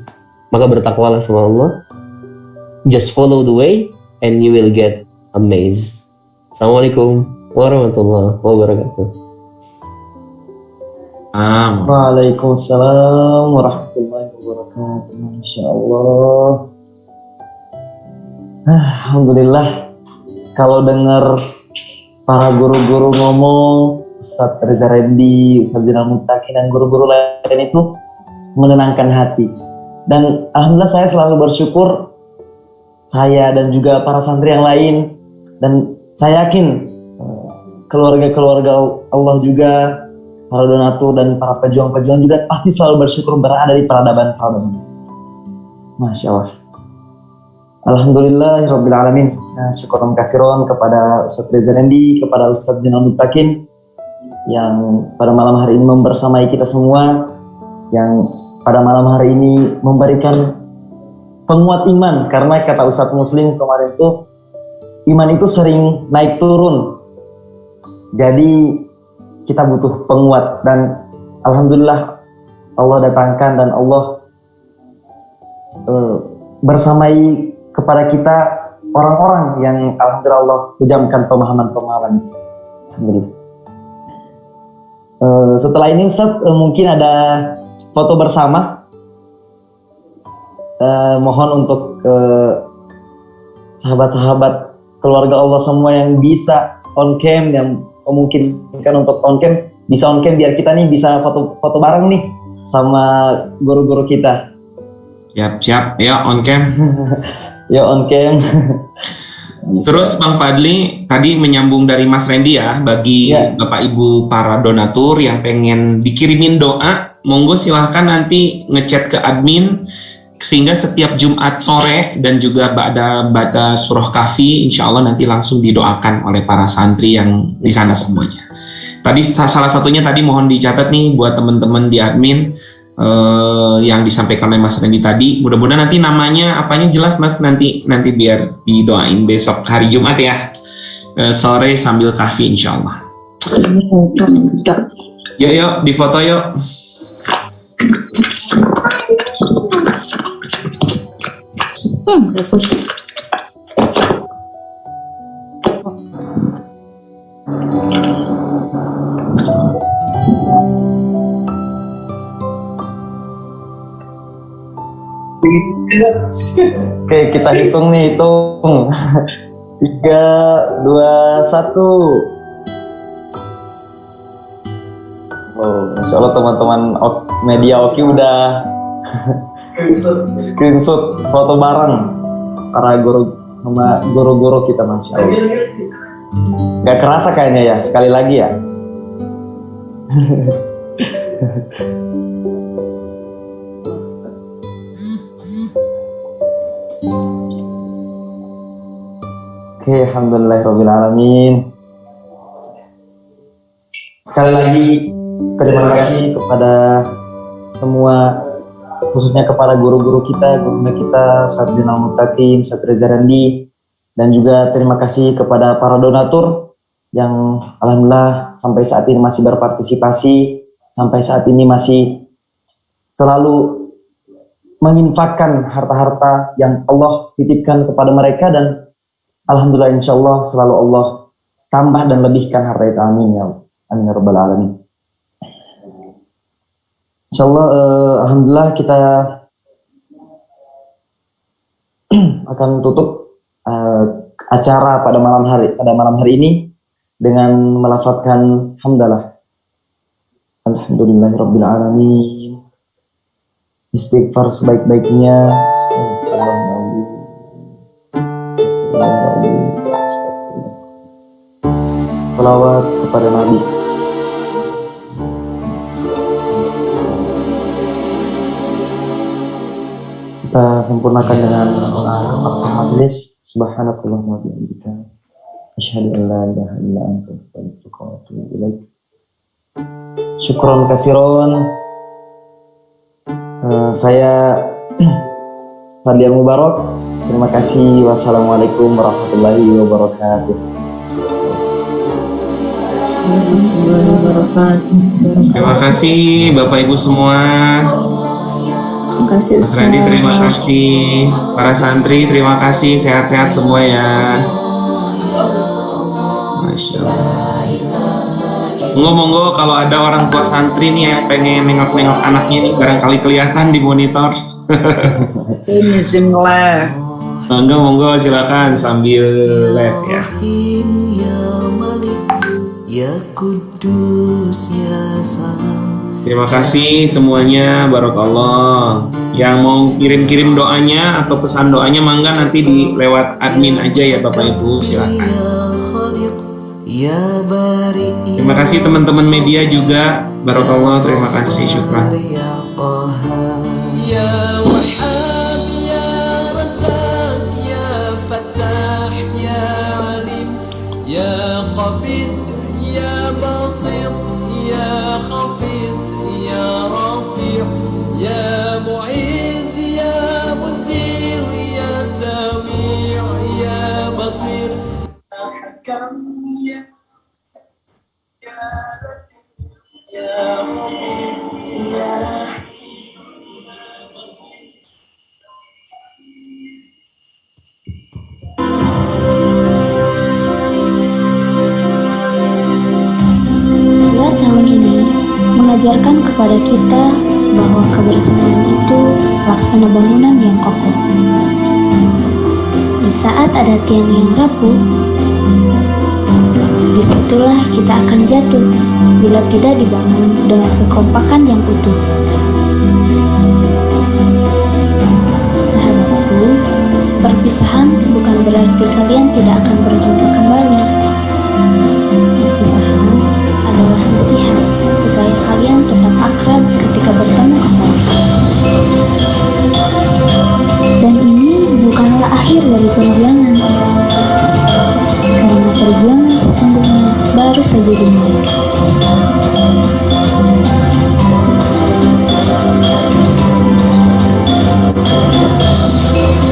Maka bertakwalah sama Allah. Just follow the way and you will get amazed. Assalamualaikum warahmatullahi wabarakatuh. Waalaikumsalam warahmatullahi wabarakatuh. Masya Allah. Alhamdulillah, kalau dengar para guru-guru ngomong, Ustadz Reza Reddy, Ustadz Zainal Muttaqin, dan guru-guru lain itu menenangkan hati. Dan alhamdulillah saya selalu bersyukur, saya dan juga para santri yang lain, dan saya yakin keluarga-keluarga Allah juga, para donatur dan para pejuang-pejuang juga pasti selalu bersyukur berada di peradaban. Masya Allah. Alhamdulillahirabbil alamin. Syukuran katsiran kepada Ustaz Reza Rendi, kepada Ustaz Jinal Muttaqin yang pada malam hari ini membersamai kita semua, yang pada malam hari ini memberikan penguat iman, karena kata Ustaz Muslim kemarin tuh iman itu sering naik turun. Jadi kita butuh penguat, dan alhamdulillah Allah datangkan dan Allah bersamai kepada kita orang-orang yang alhamdulillah Allah hujamkan pemahaman-pemahaman. Alhamdulillah. Setelah ini Ustaz, mungkin ada foto bersama. Mohon untuk sahabat-sahabat keluarga Allah semua yang bisa on cam, yang memungkinkan untuk on cam, bisa on cam biar kita nih bisa foto bareng nih sama guru-guru kita. Siap, ya on cam. Ya on cam. Terus Bang Fadli tadi menyambung dari Mas Rendi ya, bagi Bapak Ibu para donatur yang pengen dikirimin doa, monggo silahkan nanti ngechat ke admin, sehingga setiap Jumat sore dan juga baca surah Kahfi, insya Allah nanti langsung didoakan oleh para santri yang di sana semuanya. Tadi salah satunya tadi mohon dicatat nih buat teman-teman di admin yang disampaikan oleh Mas Rendi tadi. Mudah-mudahan nanti namanya apanya jelas Mas, nanti biar didoain besok hari Jumat ya, sore sambil Kahfi insya Allah. Yuk difoto yuk. Oke, kita hitung nih, hitung. 3, 2, 1. Oh, insya Allah teman-teman media Oki udah screenshot foto bareng para guru sama guru-guru kita, Masya Allah. Gak kerasa kayaknya ya, sekali lagi ya. Oke, alhamdulillahirabbil alamin. Sekali lagi terima kasih kepada semua, khususnya kepada guru-guru kita, Ustaz Jinal Muttaqin, Ustaz Reza Rendi, dan juga terima kasih kepada para donatur yang alhamdulillah sampai saat ini masih berpartisipasi, sampai saat ini masih selalu menginfakkan harta-harta yang Allah titipkan kepada mereka, dan alhamdulillah insyaallah selalu Allah tambah dan lebihkan harta itu, amin ya rabbal alamin. Insyaallah alhamdulillah kita akan tutup acara pada malam hari ini dengan melafadzkan hamdalah. Alhamdulillahirabbil alamin. Istighfar sebaik-baiknya. Salawat kepada Nabi. Kita sempurnakan dengan majelis. Subhanakallahumma wa bihamdika, asyhadu an la ilaha illa anta, astaghfiruka wa atubu ilaik. Syukron katsiran. Saya Fadli Mubarak. Terima kasih. Wassalamualaikum warahmatullahi wabarakatuh. Terima kasih Bapak Ibu semua. Terima kasih Ustaz. Randy, terima kasih. Para santri terima kasih. Sehat-sehat semua ya. Masya Allah. Monggo kalau ada orang tua santri nih yang pengen nengok-nengok anaknya nih, barangkali kelihatan di monitor. Ini sim live. Monggo silakan sambil live ya. Ya Kudus ya Salam Terima kasih semuanya, barakallah. Yang mau kirim-kirim doanya atau pesan doanya mangga nanti di lewat admin aja ya Bapak Ibu, silakan. Terima kasih teman-teman media juga, barakallah, terima kasih, syukran. Buat tahun ini mengajarkan kepada kita bahwa kebersamaan itu laksana bangunan yang kokoh. Di saat ada tiang yang rapuh, disitulah kita akan jatuh bila tidak dibangun dengan kekompakan yang utuh. Sahabatku, perpisahan bukan berarti kalian tidak akan berjumpa kembali. Perpisahan adalah nasihat supaya kalian tetap akrab ketika bertemu kembali. Dan ini bukanlah akhir dari perjuangan, karena perjuangan sesungguhnya baru saja dimulai.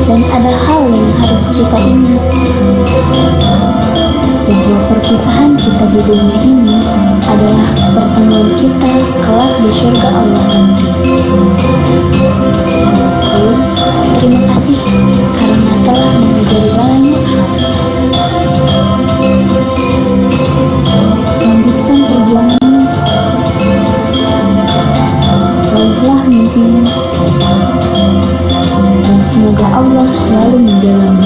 Dan ada hal yang harus kita ingat, bahwa perpisahan kita di dunia ini adalah pertemuan kita kelak di surga Allah nanti. Sahabatku, terima kasih karena telah mengajari banyak hal. Lanjutkan perjuanganmu, raihlah mimpimu, dan semoga Allah selalu menjagamu.